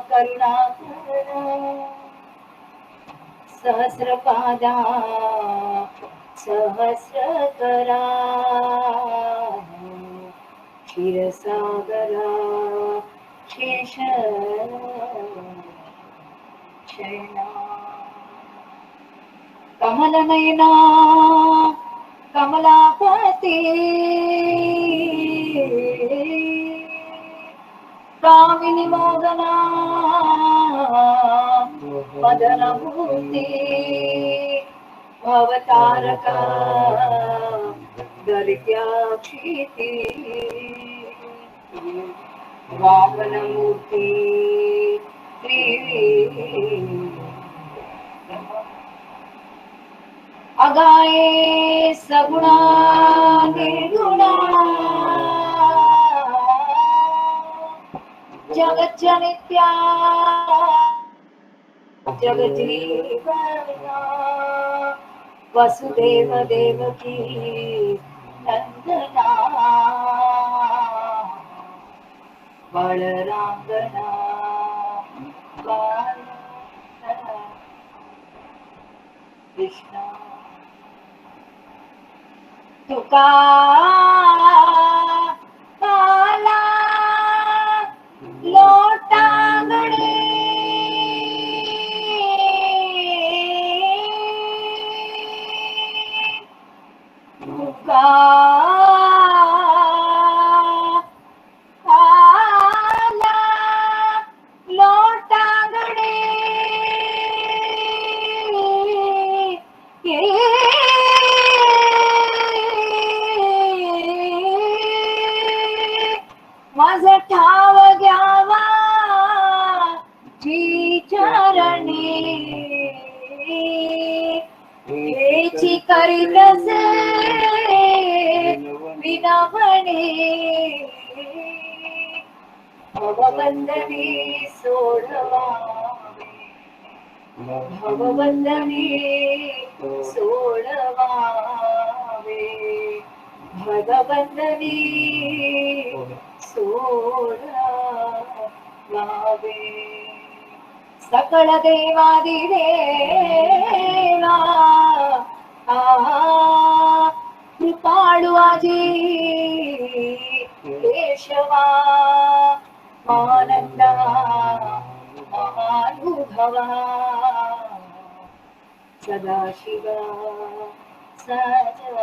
करुणाकरा सहस्रपादा सहस्रकरा क्षीरसागरा शेष शयना कमलनयना कमलापति कामिनी मोदना मदनभूति भवतारका दरिद्राक्षिति वामनमूर्ति अगाये सगुणा निर्गुणा जगज्जनित्या जगजीवना वसुदेव देवकी नंदना बलरांगना कृष्ण तुका काला लोटांगणे तुका काला लोटांगणे माझा ठाव घ्यावा जी चरणी हेची करीतसे विनवणे भवबंधनी सोडवावे भवबंधनी सोडवावे भवबंधनी सोडवावे सकळ देवादिदेवा कृपाळु आजी केशवा आनंदा महानुभवा सदाशिवा सजा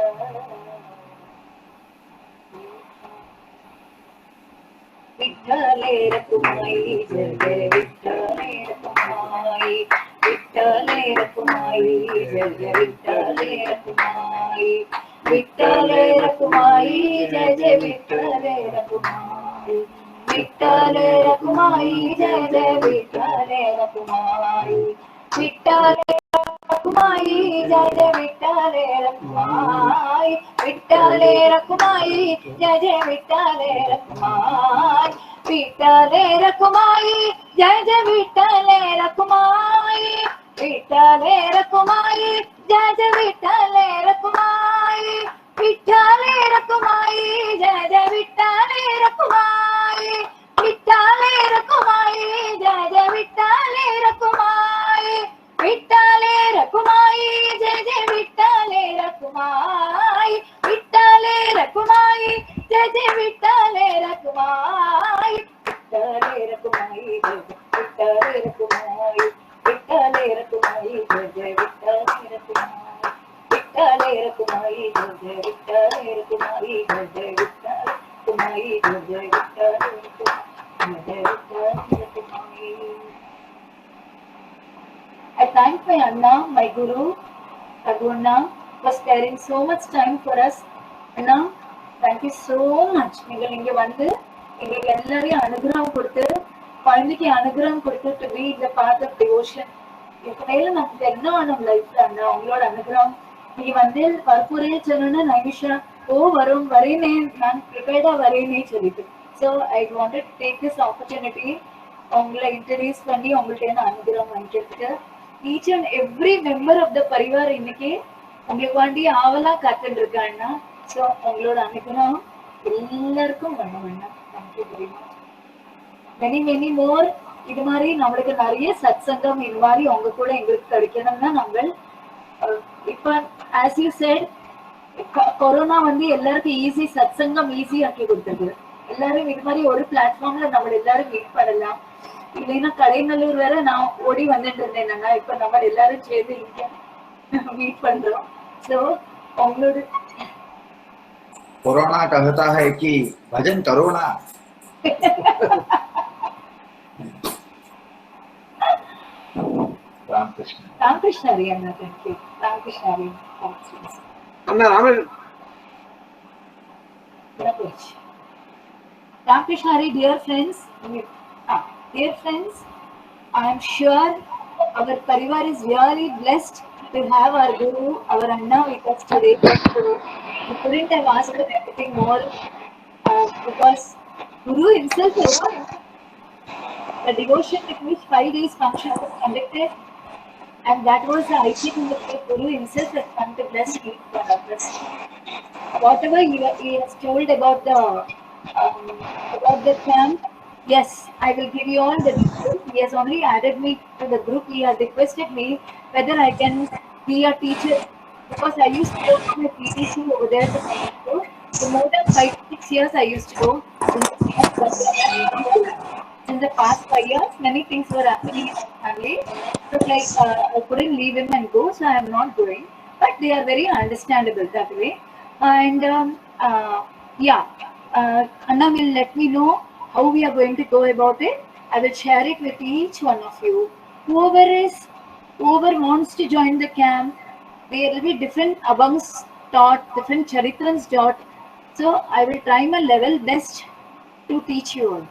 विठ्ठले रकुमाई जय जय विठ्ठले रकुमाई विठ्ठले रकुमाई जय जय विठ्ठले रकुमाई विठ्ठले रकुमाई जय जय विठ्ठले रकुमाई विठ्ठले रकुमाई जय जय विठ्ठले रकुमाई विठ्ठले रकुमाई जय जय विठ्ठले रकुमाई विठ्ठले रकुमाई जय जय विठ्ठले रकुमाई विठ्ठले रकुमाई जय जय विठ्ठले रकुमाई विठ्ठले रकुमाई जय जय विठ्ठले रकुमाई विठ्ठले रकुमाई जय जय विठ्ठले रकुमाई विठ्ठले रकुमाई जय जय विठ्ठले रकुमाई विठ्ठले रकुमाई जय जय विठ्ठले रकुमाई विठ्ठले रकुमाई जय जय विठ्ठले रकुमाई विठ्ठले रकुमाई विठ्ठले रकुमाई विठ्ठले रकुमाई जय जय विठ्ठले रकुमाई विठ्ठले रकुमाई जय जय विठ्ठले रकुमाई जय जय विठ्ठले रकुमाई जय जय विठ्ठले रकुमाई. I thank my Anna, my Guru, Raghuvanna, for sparing so much time for us. Anna, thank you so much. நீங்கள் இங்கே வந்து எங்களுக்கு எல்லாரையும் அனுகிரகம் கொடுத்து குழந்தைக்கு அனுகிரகம் கொடுத்து டு பி இந்த பார்ட் ஆஃப் டிவோஷன். இதுக்கு மேல நமக்கு என்ன வேணும் லைஃப்ல அந்த அவங்களோட அனுகிரகம். நீ வந்து பர்பூரே சொன்னா நைமிஷா ஓ வரும் வரேனே நான் ப்ரிப்பேர்டா வரேனே சொல்லிட்டு. So I wanted to take this opportunity அவங்கள இன்ட்ரடியூஸ் பண்ணி அவங்கள்ட்ட அனுகிரகம் வாங்கிக்கிறதுக்கு. Each and every member of the parivar இன்னைக்கு உங்களுக்கு வேண்டி ஆவலா காத்துட்டு இருக்காங்கன்னா ஸோ உங்களோட அனுகிரகம் எல்லாருக்கும் வேணும் வேண்டாம். Thank you very much. Many many more. இது மாதிரி நம்மளுக்கு நிறைய சத் சங்கம் இது மாதிரி உங்க கூட எங்களுக்கு கிடைக்கணும்னா நம்ம இப்ப ஆஸ் யூ செட் கொரோனா வந்து எல்லாருக்கும் ஈஸி சத் சங்கம் ஈஸி ஆக்கி கொடுத்தது. எல்லாரும் இது மாதிரி ஒரு பிளாட்ஃபார்ம்ல நம்ம எல்லாரும் மீட் பண்ணலாம். இல்லைன்னா கடைநல்லூர் வேற நான் ஓடி வந்துட்டு இருந்தேன். இப்ப நம்ம எல்லாரும் சேர்ந்து இங்க மீட் பண்றோம். ஸோ உங்களோட कोरोना कहता है कि भजन करो ना. Ramkrishna. Ramkrishna Hari Anna. Thank you. Ramkrishna Hari. Anna Raman. Ramkrishna Hari, dear friends, I am sure our parivar is really blessed to have our Guru, our Anna with us today. We couldn't have asked for anything more because Guru himself is the devotion with which 5 days function was conducted, and that was the item with which Guru himself has come to bless me for others. Whatever he has told about the camp, yes, I will give you all the details. He has only added me to the group. He has requested me whether I can be a teacher because I used to go to the PTC over there to Mexico. For more than 5 to 6 years, I used to go. In the past 5 years, many things were happening in my family. So like I couldn't leave him and go, so I am not going. But they are very understandable that way. And Anna will let me know how we are going to go about it. I will share it with each one of you. Whoever wants to join the camp, there will be different abhangs taught, different charitrans taught. So I will try my level best to teach you all.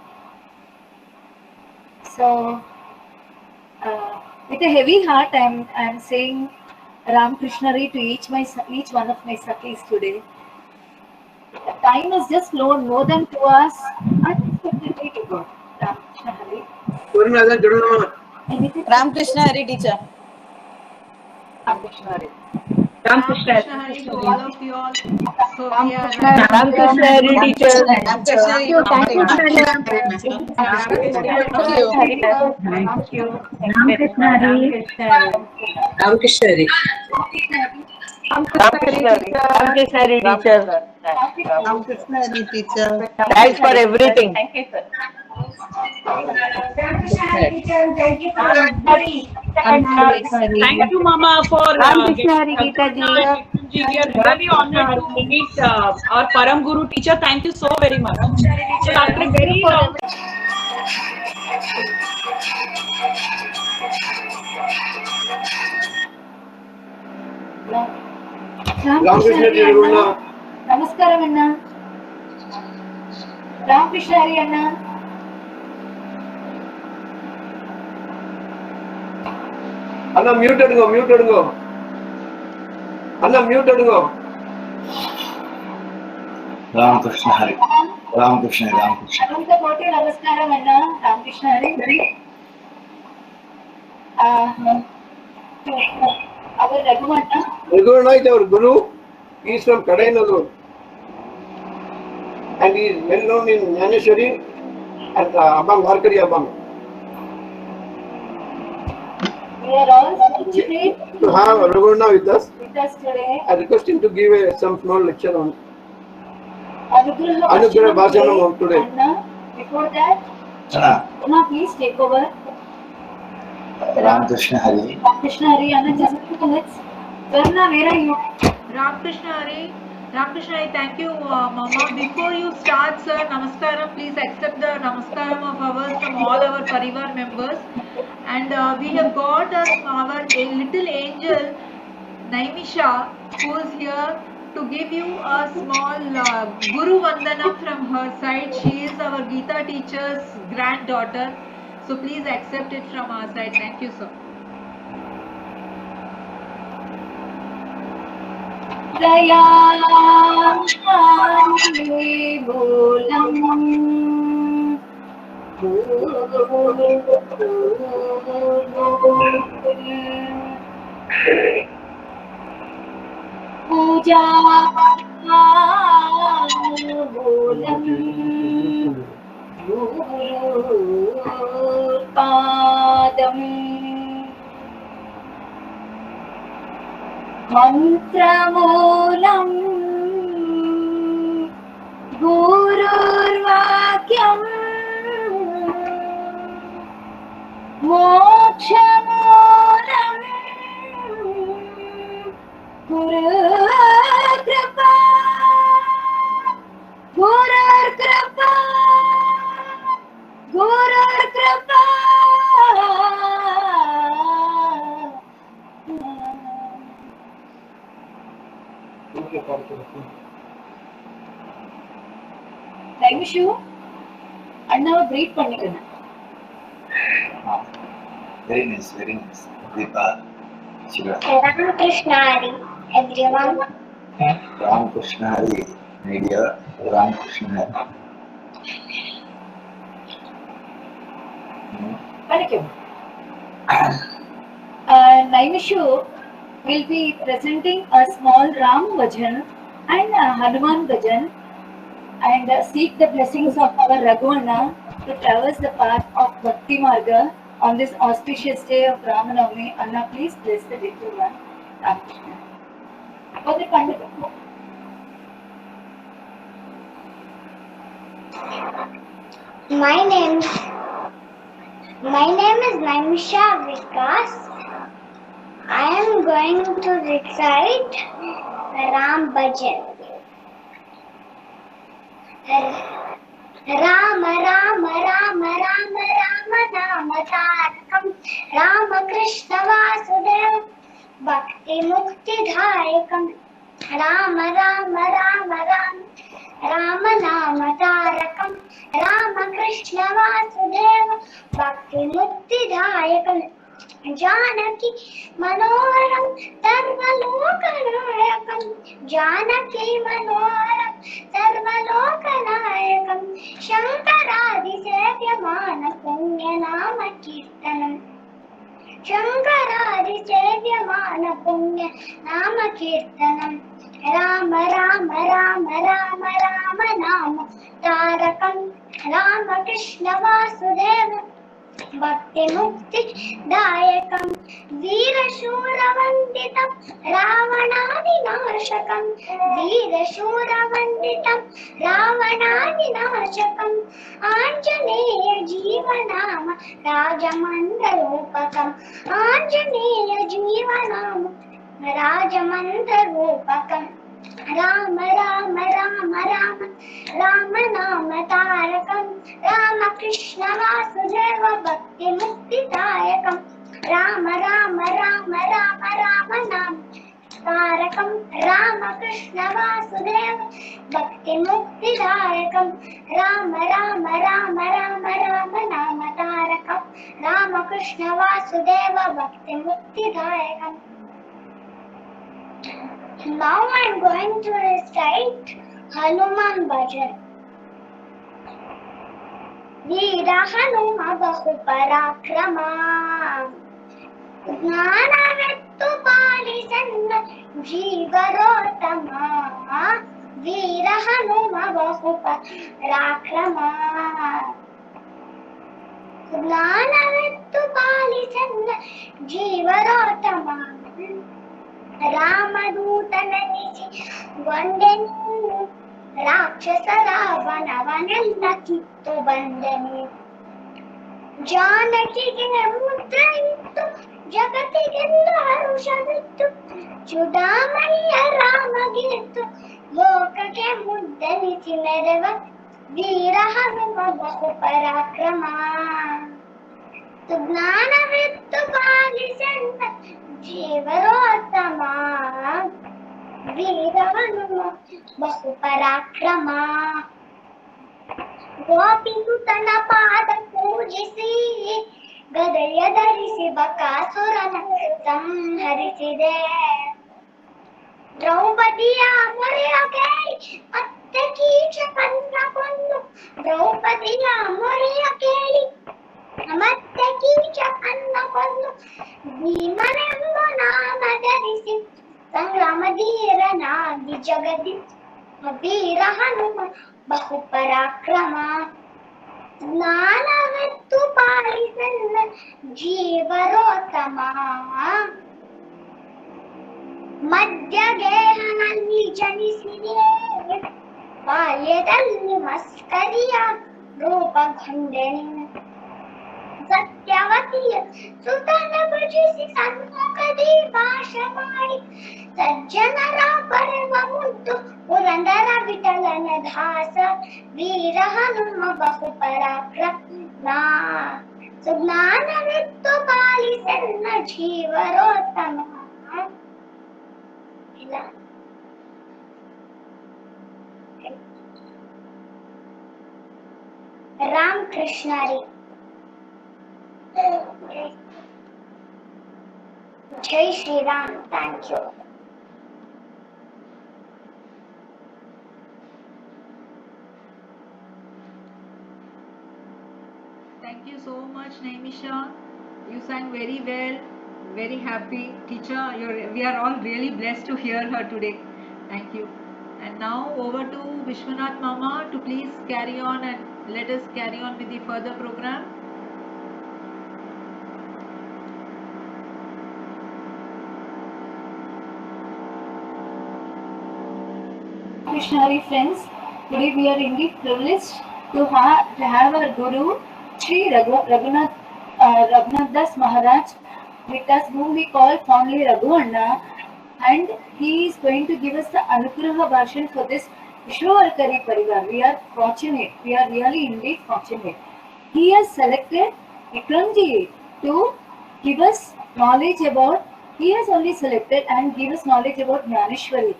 So with a heavy heart, I am saying Ram Krishnari to each one of my Sakhis today. The time is just flown more than 2 hours. Unexpectedly to go. Ram Krishnari. Ramkrishna Hari teacher. Ram Krishnari. Ramkrishna Hari to all of you all. So we are Ramkrishna Hari teacher. Thank you. Thank you. Ramkrishna Hari. Ramkrishna Hari teacher. Ramkrishna Hari teacher. Thanks for everything. Thank you, sir. Thank you, Mama, for Ramkrishna Hari Geeta ji. We are really honored to meet our Param Guru teacher. Thank you so very much. So after a very long Ramkrishna Hari Anna. Namaskaram Anna. Ram Krishna Hari Anna. Anna mute எடுங்க. Anna mute எடுங்க. Ramkrishna Hari. Ramkrishna. Ananta Koti Namaskaram Anna. Ram Krishna Hari. Our Raghuvanna. Raghuvanna is our Guru. He is from Kadainallur. And he is well known in Jnaneshwari and Abhang, Varkari Abhang. We are all fortunate To have Raghuvanna with us, today. I request him to give some small lecture on Anugraha Anugraha Bhajanam today. Anna, before that, Anna. Anna, please take over. Ramkrishna Hari. Krishna Hari Anna, just 2 minutes. Varna, where are you? Ramkrishna Hari. Ramkrishna Hari, thank you, Mama. Before you start, sir, Namaskaram. Please accept the Namaskaram of ours from all our Parivar members. And we have got our little angel, Naimisha, who is here to give you a small Guru Vandanam from her side. She is a our Geeta teacher's granddaughter. So please accept it from our side. Thank you, sir. पूजा मूलम पादम मंत्रमूलम गुरुर्वाक्यम मोक्षमूलम गुरुकृपा गुरुकृपा गुरुकृपा தைமிஷு அண்ணாவை greet பண்ணிக்கணும். Very nice, very nice. Deepa, Shiva. Ram Krishna Hari, everyone. Ram Krishna Hari, media. Ram Krishna Hari. Welcome. Naimishu will be presenting a small Ram Bhajan and Hanuman Bhajan and seek the blessings of our Raghuvana to traverse the path of Bhakti Marga on this auspicious day of Ramanavami. Anna, please bless the little one. Ramakrishna. My name is Naimisha Vikas. I am going to recite Ram Bhajan. Rama Rama Rama Rama Rama Nama Tarakam Rama Krishna Vasudeva Bhakti Mukti Dhayakam Rama Rama Rama Rama Rama Nama Tarakam Rama Krishna Vasudeva Bhakti Mukti Dhayakam Janaki Manoharam Sarvalokanayakam Janaki Manoharam Sarvalokanayakam Shankaradi Sevyamana Punya Nama Kirtanam Shankaradi Sevyamana Punya Nama Kirtanam Rama Rama Rama Rama Rama Nama Tarakam Rama Krishna Vasudeva Bhakti Mukti Dayakam Veera Shura Vanditam Ravanadi Nashakam Veera Shura Vanditam Ravanadi Nashakam Anjaneya Jeevanama Rajamandarupakam Anjaneya Jeevanama Rajamandarupakam Rama Rama Rama Rama Rama Nama Tarakam Rama Krishna Vasudeva Bhakti Mukti Dayakam Rama Rama Rama Rama Rama Nama Tarakam Rama Krishna Vasudeva Bhakti Mukti Dayakam Rama Rama Rama Rama Rama Nama Tarakam Rama Krishna Vasudeva Bhakti Mukti Dayakam. Now I am going to recite Hanuman Bhajan. Veera Hanuma Bahu Parakrama Gnanavettu Palisanna Jeevarotama Veera Hanuma Bahu Parakrama Gnanavettu Palisanna Jeevarotama Ramadootananichi Gondenu Rakshasa Ravanavanella Kittu Bandani Janakige Mudrayittu Jagatigella Harushavittu Chudamaniya Ramagittu Lokake Muddanichi Mereva Veera Hanuma Bahu Parakrama Gnanavettu Palisanna Jeevarotama Veera Hanuma Bahu Parakrama ಗೋಪಿಸುತನ ಪಾದ ಪೂಜಿಸಿ ಗದೆಯ ಧರಿಸಿ ಬಕಾಸುರನ ಸಂಹರಿಸಿದೆ. ದ್ರೌಪದಿಯ ಮೊರೆಯ ಕೇಳಿ ಮತ್ತೆ ಕೀಚಕನ್ನ ಕೊಂದು ದ್ರೌಪದಿಯ ಮೊರೆಯ ಕೇಳಿ ಮತ್ತೆ ಕೀಚಕನ್ನ ಕೊಂದು ಭೀಮನೆಂಬ ನಾಮ ಧರಿಸಿ ಸಂಗ್ರಾಮ ಧೀರನಾಗಿ ಜಗದಿ ವೀರ ಹನುಮ ಬಹು ಪರಾಕ್ರಮ. ಜ್ಞಾನವೆತ್ತು ಪಾಲಿಸಲ್ಲ ಜೀವರೋತ್ತಮ. ಮಧ್ಯಗೇಹನಲ್ಲಿ ಜನಿಸಿದೆ ಬಾಲ್ಯದಲ್ಲಿ ಮಸ್ಕರಿಯ ರೂಪಗೊಂಡೆನು. ಸತ್ಯವತಿಯ ಸುತನ ಭಜಿಸಿ ಸನ್ಮುಖದಿ ಭಾಷ ಮಾಡಿ ಸಜ್ಜನರ ಪರಮ ಮುದ್ದು ಪುರಂದರ ವಿಠಲನ ದಾಸ ವೀರ ಹನುಮ ಬಹು ಪರಾಕ್ರಮ. ಸುಜ್ಞಾನವೆತ್ತು ಪಾಲಿಸನ್ನ ಜೀವರೋತ್ತಮ. राम कृष्ण हरी. जय Shri Ram. Thank you. Thank you so much, Naimisha. You sang very well, very happy. Teacher, we are all really blessed to hear her today. Thank you. And now over to Vishwanath Mama to please carry on and let us carry on with the further program. Krishnari friends, today we are indeed privileged to have our Guru Sri Raghunath Das Maharaj with us, whom we call fondly Raghu Anna, and he is going to give us the Anugraha Bhashan for this Vishwavarkari Parivar. We are fortunate, we are really indeed fortunate. He has selected Vikramji to give us knowledge about, he has only selected and give us knowledge about Jnaneshwari.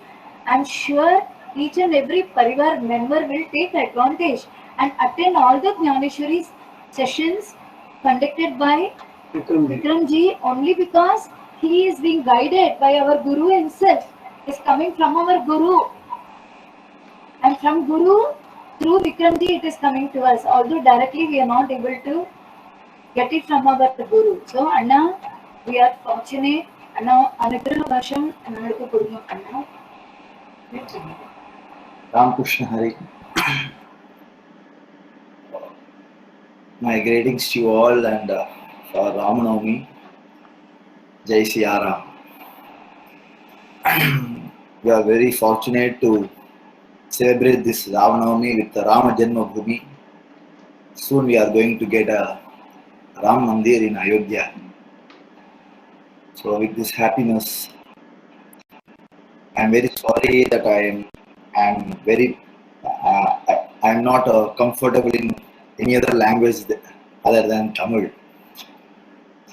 I am sure each and every Parivar member will take advantage and attend all the Jnaneshwari sessions conducted by Vikramji only because he is being guided by our Guru himself. It is coming from our Guru. And from Guru, through Vikramji, it is coming to us. Although directly we are not able to get it from our Guru. So, Anna, we are fortunate. Anna, Anugraha Bhashan, Anna, Anna. Ram Krishna Hari. My greetings to you all and for Ramanavami. Jai Siya Ram. We are very fortunate to celebrate this Ramanavami with the Rama Janma Bhumi. Soon we are going to get a Ram Mandir in Ayodhya. So with this happiness, I am very sorry that I am not comfortable in any other language other than Tamil.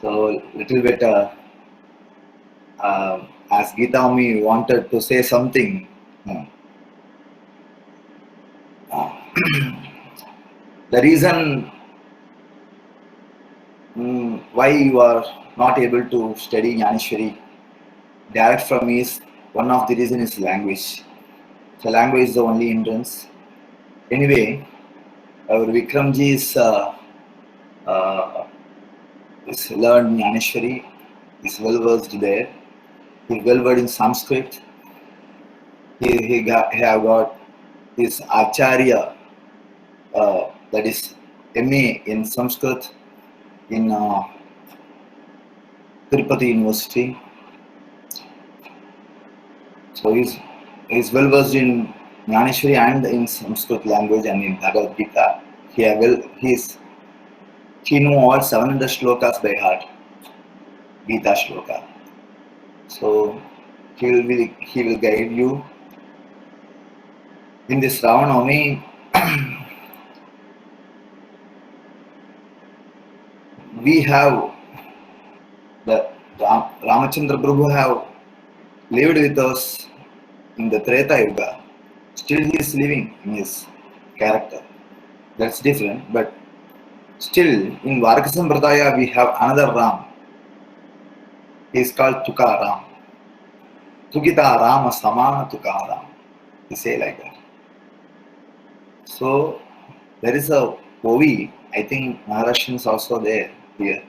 So little bit as Geetami wanted to say something. The reason why you are not able to study Jnaneshwari direct from me is one of the reason is language. So language is the only hindrance. Anyway, our Vikramji is learned Jnaneshwari, is well versed there. He is well versed in Sanskrit. He have got his Acharya, that is MA in Sanskrit in Tirupati University. So he is well versed in Jnaneshwari and in Sanskrit language and in Bhagavad Gita. He know all 700 shlokas by heart, Gita shloka. So he will guide you in this Ramanavami. We have the Ramachandra Prabhu have lived with us in the Treta Yuga. Still he is living in his character. That's different, but still in Varaka Sampradaya we have another Ram. He is called Tukaram. Tukita Rama Samana Tukaram. We say like that. So there is a OV, I think Maharashtrians also there here.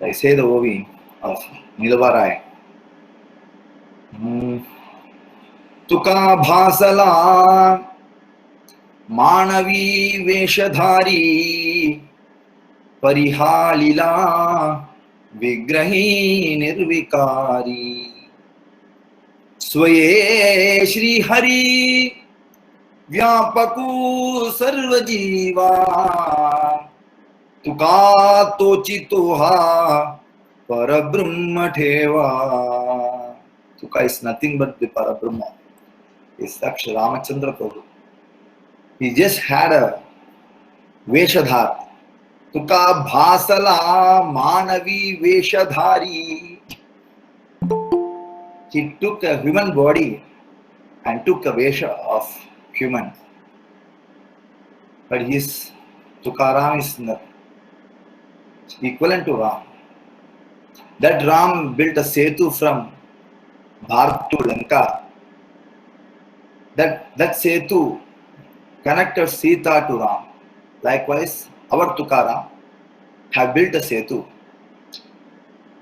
I say the OV of Nilavarai. Tuka Bhasala Manavi Veshadhari Parihalila Vigrahi Nirvikari Swaye Shri Hari Vyapakū sarvajīvā tukā tocitoha parabrahma theva. Tuka is nothing but the parabrahma. It's Saksha Ramachandra Prabhu. He just had a Veshadhar. Tuka bhasala manavi veshadhari. He took a human body and took a vesha of human. But his Tukaram is equivalent to Ram. That Ram built a setu from Bharat to Lanka. That setu connected Sita to Ram. Likewise, our Tukaram have built a setu.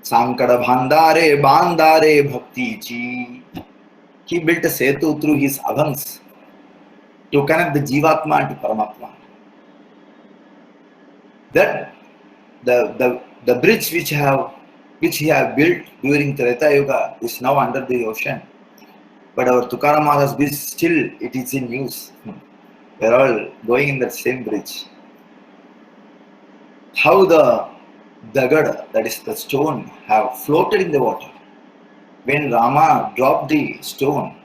Sankada Bhandare Bandare Bhakti Chi. He built a setu through his abhangs to connect the Jivatma to Paramatma. That the bridge which he have built during Treta Yuga is now under the ocean. But our Tukaram Maharaj bridge still it is in use. We are all going in that same bridge. How the dagad, that is the stone, have floated in the water. When Rama dropped the stone,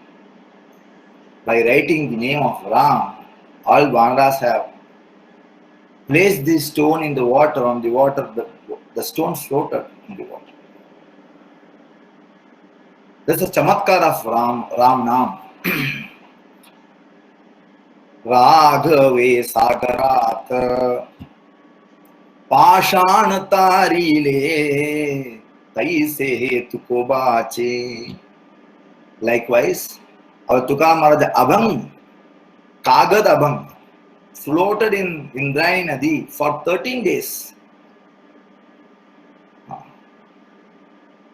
by writing the name of Ram, all Vanaras have placed the stone in the water. On the water, the stone floated in the water. That's a chamatkar of Ram Nam. Raghave Sagarat Pashan Tarile Taise Tukobache. Likewise, our Tukaram Maharaj Abhang, Kagad Abhang, floated in Indrayani Nadi for 13 days.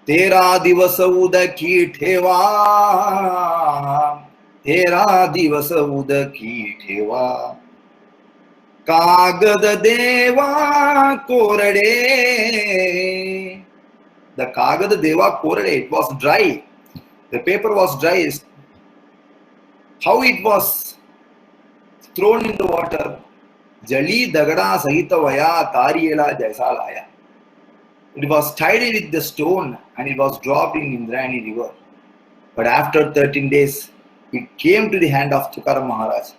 Tera divasa udaki theva, Tera divasa udaki theva, Kagad deva korade. The Kagad deva korade, it was dry. The paper was dry. How it was thrown in the water? Jali dagada sahita vaya tariyela jaisa laya. It was tied with the stone and it was dropped in Indrayani river. But after 13 days, it came to the hand of Tukaram Maharaj,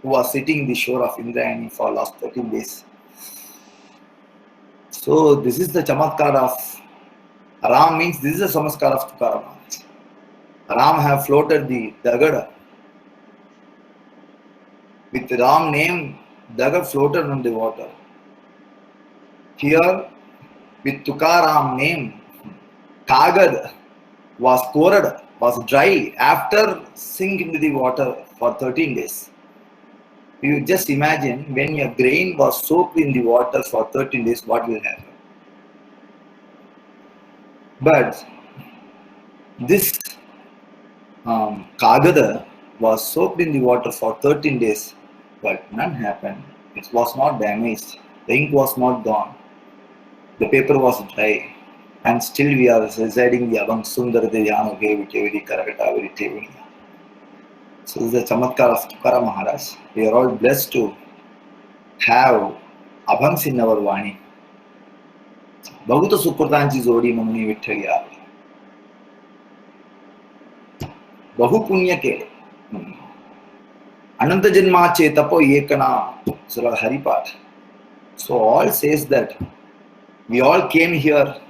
who was sitting in the shore of Indrayani for last 13 days. So this is the chamatkar of Ram, means this is the samaskar of Tukaram Maharaj. Ram have floated the dagad. With Ram name, dagad floated on the water. Here, with Tukaram name, Kagad was korad, was dry after sink into the water for 13 days. You just imagine when your grain was soaked in the water for 13 days, what will happen? But this Kagada was soaked in the water for 13 days, but none happened. It was not damaged. The ink was not gone. The paper was dry. And still we are residing the Abhang Sundar Dhyano Geviti Karakata Vitevini. So this is the chamatkar of Tukaram Maharaj. We are all blessed to have Abhangs in our Vani. Bhaguta Sukurtanji Zodi Mamuni Vitthaya. Bahu Punya Ke. Ananta Janma Chetapo Yekana Sura Haripat. So all says that we all came here,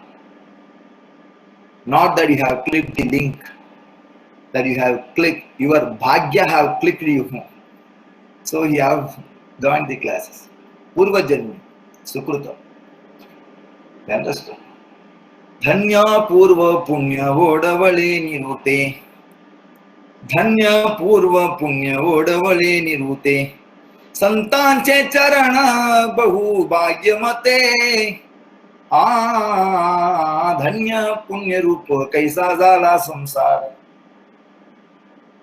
not that you have clicked the link, that you have clicked, your Bhagya have clicked you. So you have joined the classes. Purva Janmi, Sukruta. You understand? धन्य पूर्व पुण्य ओडवळे निरुते धन्य पूर्व पुण्य ओडवळे निरुते संतांचे चरण बहु भाग्यमते धन्य पुण्य रूप कैसा झाला संसार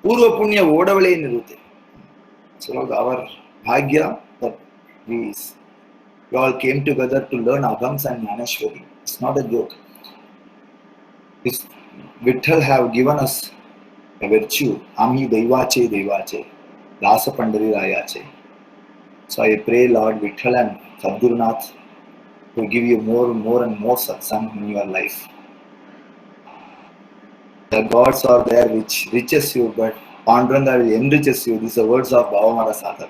पूर्व पुण्य ओडवळे निरुते. So our bhagya that we all came together to learn Abhams and Jnaneshwari. It's not a joke. Vitthal have given us a virtue. Ami Daivache Daivache, Rasa Pandari Rayache. So I pray Lord Vitthal and Sadgurunath to give you more and more satsang in your life. The gods are there which riches you, but Panduranga will enriches you. These are words of Bhavamara Sadhaka.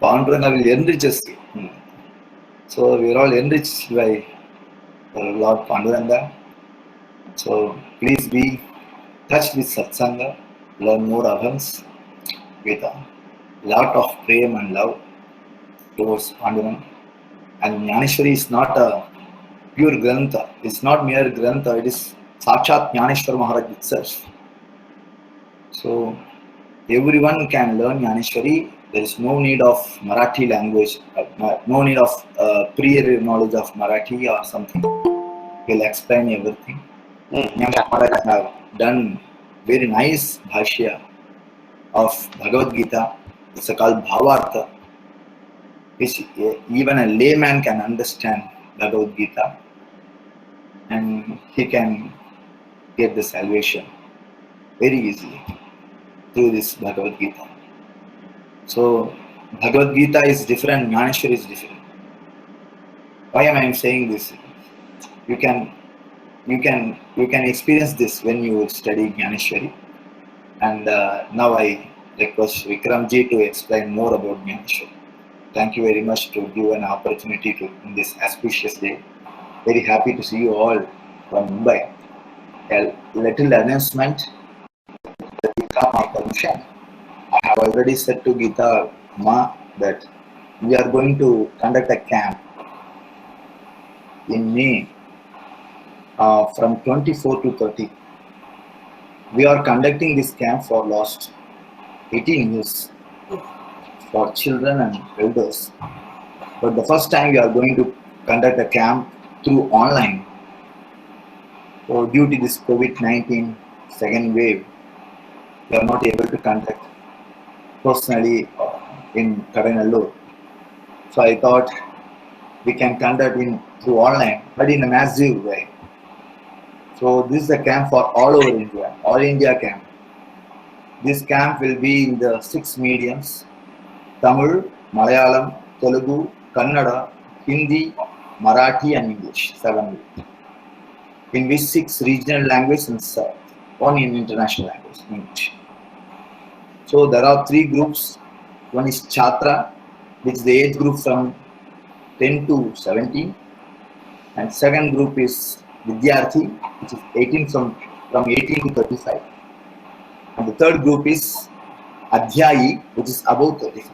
Panduranga will enriches you. So we are all enriched by Lord Panduranga. So please be touched with satsanga, learn more Abhams with a lot of prema and love towards Panduranga. And Jnaneshwari is not a pure Grantha, it's not mere Grantha, it is Sakshat Jnaneshwar Maharaj itself. So everyone can learn Jnaneshwari. There is no need of Marathi language, no need of prior knowledge of Marathi or something. He'll explain everything. Maharaj have done very nice bhashya of Bhagavad Gita. It's called Bhavartha, which even a layman can understand Bhagavad Gita, and he can get the salvation very easily through this Bhagavad Gita. So Bhagavad Gita is different, Jnaneshwari is different. Why am I saying this? You can experience this when you study Jnaneshwari. And now I request Vikramji to explain more about Jnaneshwari. Thank you very much to give an opportunity to in this auspicious day. Very happy to see you all from Mumbai. A little announcement. With my permission, I have already said to Geeta Ma that we are going to conduct a camp in May from 24 to 30. We are conducting this camp for last 18 years for children and elders. But the first time we are going to conduct a camp through online. So due to this COVID-19 second wave, we are not able to conduct personally in Kadanallur. So I thought we can conduct through online, but in a massive way. So this is a camp for all over India, all India camp. This camp will be in the 6 mediums: Tamil, Malayalam, Telugu, Kannada, Hindi, Marathi and English, 7. In which 6 regional languages and 1 in international language, English. So there are 3 groups. One is Chhatra, which is the age group from 10 to 17. And second group is Vidyarthi, which is 18 from 18 to 35. And the third group is Adhyayi, which is above 35.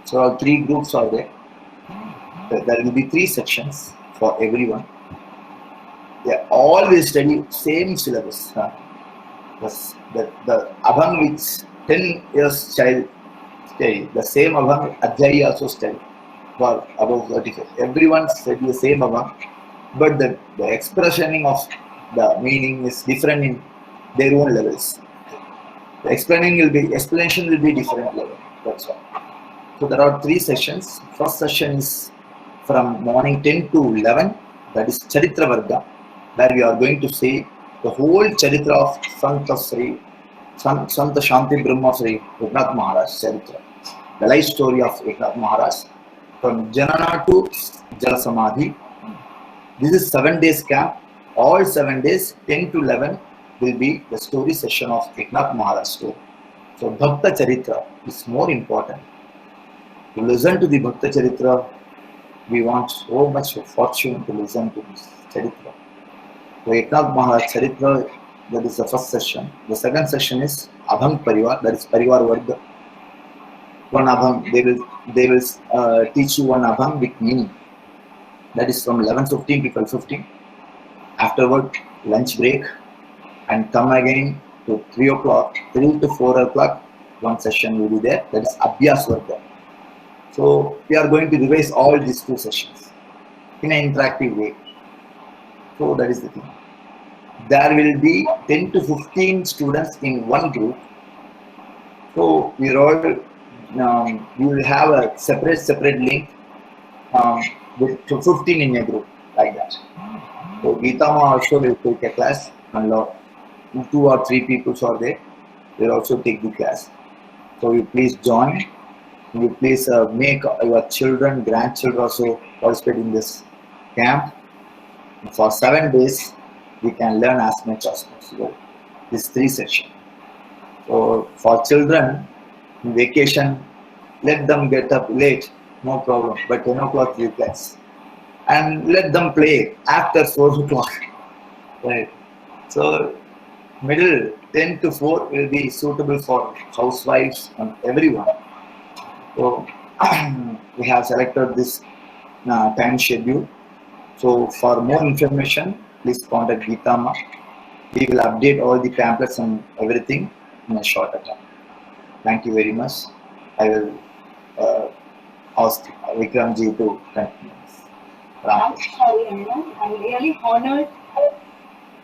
So all 3 groups are there. There will be 3 sections for everyone. They all will study same syllabus. The Abhang which 10 years child study, the same Abhang Adhyayi also study for above 35. Everyone study the same Abhang, but the expressioning of the meaning is different in their own levels. The explanation will be different level. That's all. So there are 3 sessions. First session is from morning 10 to 11. That is Charitra Varga, where we are going to see the whole Charitra of Santa Shanti Brahma Sri Eknath Maharaj Charitra. The life story of Eknath Maharaj from Janana to Jala Samadhi. This is 7 days camp. All 7 days, 10 to 11 will be the story session of Eknath Maharaj story. So Bhakta Charitra is more important. To listen to the Bhakta Charitra, we want so much fortune to listen to this Charitra. So Eknath Maharaj Charitra, that is the first session. The second session is Abhang Parivar, that is Parivar Varga. one abhang. They will teach you one abhang with me. That is from 11:15 to 12:15. Afterward, lunch break, and come again to 3 o'clock, 3 to 4 o'clock. One session will be there. That is Abhyas Varga. So we are going to revise all these 2 sessions in an interactive way. So that is the thing. There will be 10 to 15 students in one group. So we are all we will have a separate link with 15 in a group like that. So Geetama also will take a class, and 2 or 3 people are there. They will also take the class. So you please join. You please make your children, grandchildren also participate in this camp. For 7 days, we can learn as much as possible. This 3 sessions. So for children, in vacation, let them get up late, no problem. But 10 o'clock you class, and let them play after 4 o'clock. Right. So middle 10 to 4 will be suitable for housewives and everyone. So we have selected this time schedule. So for more information, please contact Geetama. We will update all the pamphlets and everything in a shorter time. Thank you very much. I will ask Vikramji to continue. I'm sorry, I'm really honored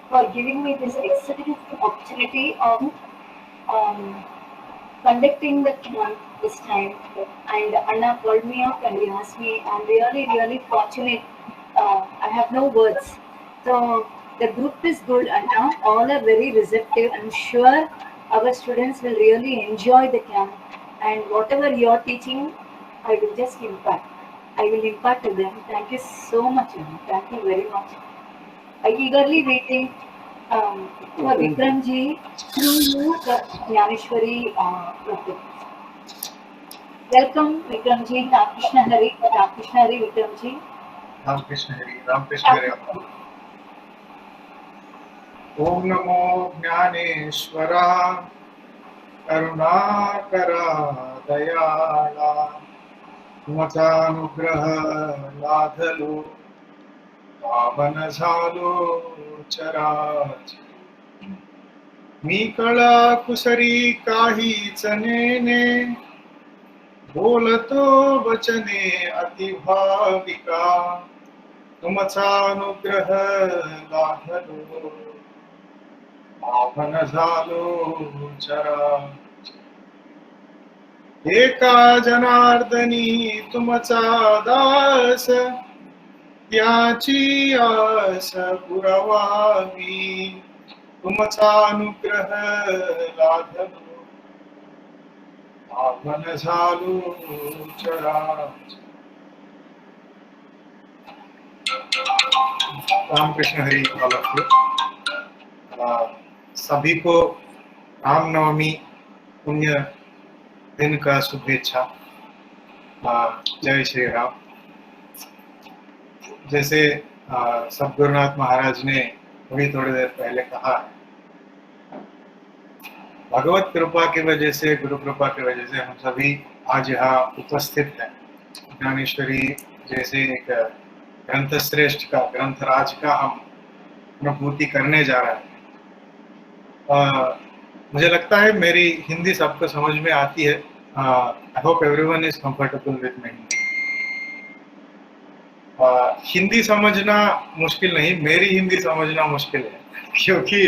for giving me this excellent opportunity of conducting the camp this time. And Anna called me up and he asked me. I'm really fortunate. I have no words. So the group is good, Anna. All are very receptive. I'm sure our students will really enjoy the camp. And whatever you're teaching, I will just impart. I will impart to them. Thank you so much, Anna. Thank you very much. I eagerly waiting for Vikramji through you, the Jnaneshwari project. Welcome, Vikramji, Ramakrishna Hari, Vikramji. Ramakrishna Hari. Om Namo Jnaneshwara Karunakara Dayala Matanugraha Ladhalu Pavana Zalo Charaj Mikala Kusari Kahi Chanene बोलतो वचने अति भाविका तुमचा अनुग्रह लाभलो पावन झालो चरा एका जनार्दनी तुमचा दास याची आस पुरवावी तुमचा अनुग्रह लाभलो पावन झालो चरा Ramakrishna Hari all of you. सभी को रामनवमी पुण्य दिन का शुभेच्छा। जय श्री राम। जैसे सद्गुरुनाथ महाराज ने अभी थोड़ी देर पहले कहा, भगवत कृपा की वजह से, गुरु कृपा की वजह से हम सभी आज यहाँ उपस्थित हैं। ज्ञानेश्वरी जैसे एक ग्रंथ श्रेष्ठ का, ग्रंथराज का हम अनुभूति करने जा रहे हैं। मुझे लगता है मेरी हिंदी सबको समझ में आती है। I hope everyone is comfortable with my Hindi. Hindi समझना मुश्किल नहीं, मेरी हिंदी समझना मुश्किल है, क्योंकि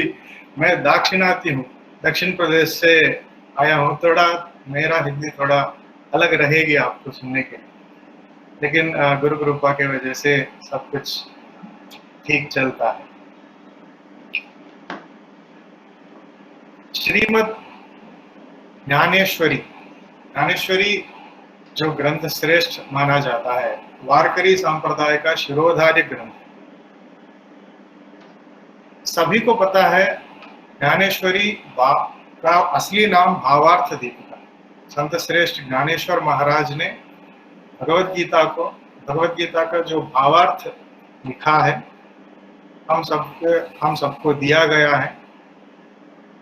मैं दाक्षिणात्य हूँ, दक्षिण प्रदेश से आया हूँ। थोड़ा मेरा हिंदी थोड़ा अलग रहेगी आपको सुनने के लिए, लेकिन गुरु कृपा की वजह से सब कुछ ठीक चलता है। श्रीमद् ज्ञानेश्वरी, ज्ञानेश्वरी जो ग्रंथ श्रेष्ठ माना जाता है, वारकरी संप्रदाय का शिरोधार्य ग्रंथ। सभी को पता है ज्ञानेश्वरी का असली नाम भावार्थ दीपिका। संत श्रेष्ठ ज्ञानेश्वर महाराज ने भगवत गीता का जो भावार्थ लिखा है, हम सबको दिया गया है।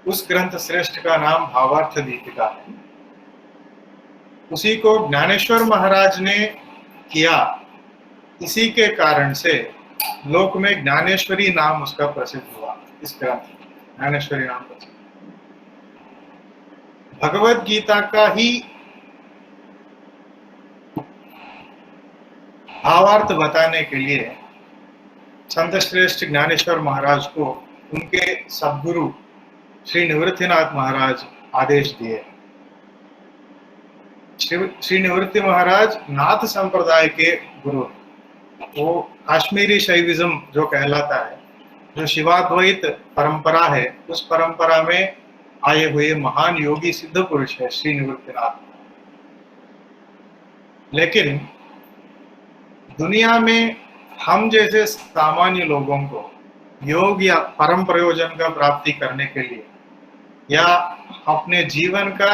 उस ग्रंथ श्रेष्ठ का नाम भावार्थ दीपिका है। उसी को ज्ञानेश्वर महाराज ने किया। इसी के कारण से लोक में ज्ञानेश्वरी नाम उसका प्रसिद्ध हुआ। इस ग्रंथ ज्ञानेश्वरी नाम प्रसिद्ध। भगवत गीता का ही भावार्थ बताने के लिए संत श्रेष्ठ ज्ञानेश्वर महाराज को उनके सद्गुरु श्री निवृत्तिनाथ महाराज आदेश दिए। श्री निवृत्ति महाराज नाथ संप्रदाय के गुरु, वो काश्मीरी शैविज्म जो कहलाता है, जो शिवाद्वैत परंपरा है, उस परंपरा में आए हुए महान योगी सिद्ध पुरुष है श्री निवृत्तिनाथ। लेकिन दुनिया में हम जैसे सामान्य लोगों को योग या परम प्रयोजन का प्राप्ति करने के लिए या अपने जीवन का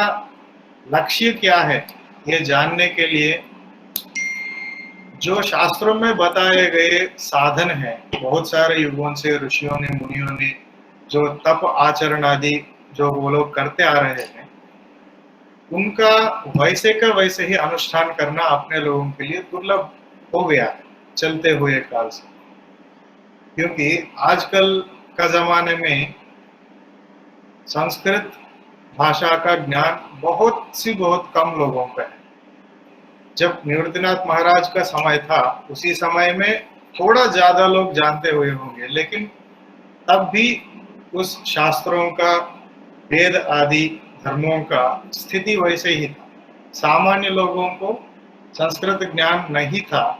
लक्ष्य क्या है ये जानने के लिए जो शास्त्रों में बताए गए साधन हैं, बहुत सारे युगों से ऋषियों ने मुनियों ने जो तप आचरण आदि जो वो लोग करते आ रहे हैं, उनका वैसे का वैसे ही अनुष्ठान करना अपने लोगों के लिए दुर्लभ हो गया है चलते हुए काल से। क्योंकि आजकल का जमाने में संस्कृत भाषा का ज्ञान बहुत कम लोगों का है। जब निवृत्तिनाथ महाराज का समय था उसी समय में थोड़ा ज्यादा लोग जानते हुए होंगे, लेकिन तब भी उस शास्त्रों का, वेद आदि धर्मों का स्थिति वैसे ही था। सामान्य लोगों को संस्कृत ज्ञान नहीं था।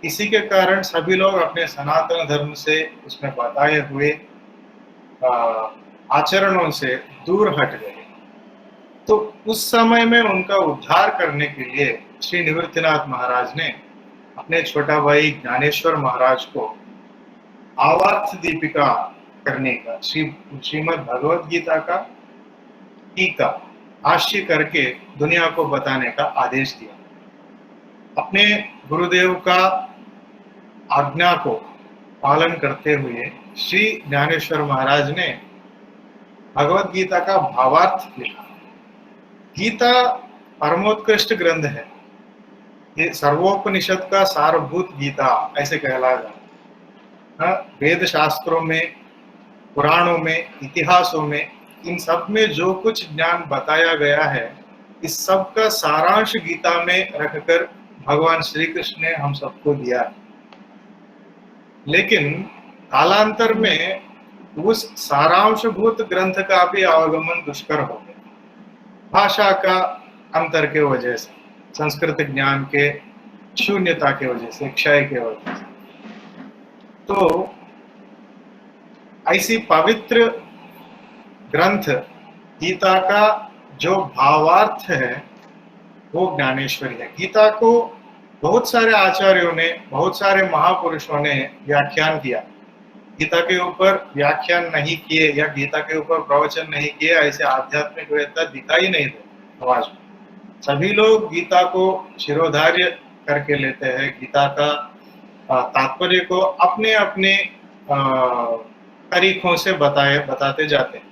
इसी के कारण सभी लोग अपने सनातन धर्म से उसमें बताए हुए आचरणों से दूर हट गए। तो उस समय में उनका उद्धार करने के लिए श्री निवृत्तिनाथ महाराज ने अपने छोटा भाई ज्ञानेश्वर महाराज को आवार्थ दीपिका करने का, श्रीमद् भगवत गीता का टीका भाष्य करके दुनिया को बताने का आदेश दिया। अपने गुरुदेव का आज्ञा को पालन करते हुए श्री ज्ञानेश्वर महाराज ने भगवत गीता का भावार्थ लिखा। गीता परमोत्कृष्ट ग्रंथ है। ये सर्वोपनिषद का सारभूत गीता ऐसे कहलाया। वेद शास्त्रों में, पुराणों में, इतिहासों में, इन सब में जो कुछ ज्ञान बताया गया है, इस सब का सारांश गीता में रखकर भगवान श्री कृष्ण ने हम सबको दिया है। लेकिन कालांतर में उस सारांशभूत ग्रंथ का भी आवागमन दुष्कर हो गया, भाषा का अंतर के वजह से, संस्कृत ज्ञान के शून्यता के वजह से, क्षय के वजह से। तो ऐसी पवित्र ग्रंथ गीता का जो भावार्थ है वो ज्ञानेश्वरी है। गीता को बहुत सारे आचार्यों ने, बहुत सारे महापुरुषों ने व्याख्यान किया। गीता के ऊपर व्याख्यान नहीं किए या गीता के ऊपर प्रवचन नहीं किए ऐसे आध्यात्मिक वेत्ता दिखाई नहीं दे समाज में। सभी लोग गीता को शिरोधार्य करके लेते हैं। गीता का तात्पर्य को अपने अपने तरीकों से बताते जाते हैं।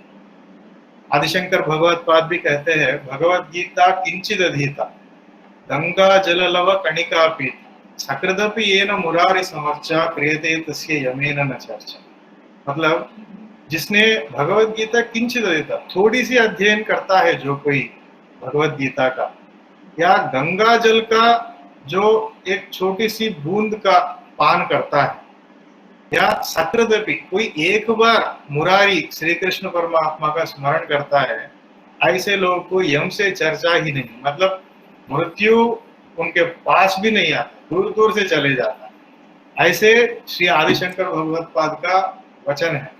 आदिशंकर भगवत्पाद भी कहते हैं, भगवत गीता किंचित अधीता गंगा जल लव कणिका पीत सकृदपि येन मुरारी समर्चा क्रियते तस्य यमेन न चर्चा। मतलब जिसने भगवत गीता किंचित अधीता, थोड़ी सी अध्ययन करता है जो कोई भगवत गीता का, या गंगा जल का जो एक छोटी सी बूंद का पान करता है, या सकृदपि कोई एक बार मुरारी श्री कृष्ण परमात्मा का स्मरण करता है, ऐसे लोगों को यम से चर्चा ही नहीं। मतलब मृत्यु उनके पास भी नहीं आता, दूर दूर से चले जाता है। ऐसे श्री आदिशंकर भगवत्पाद का वचन है।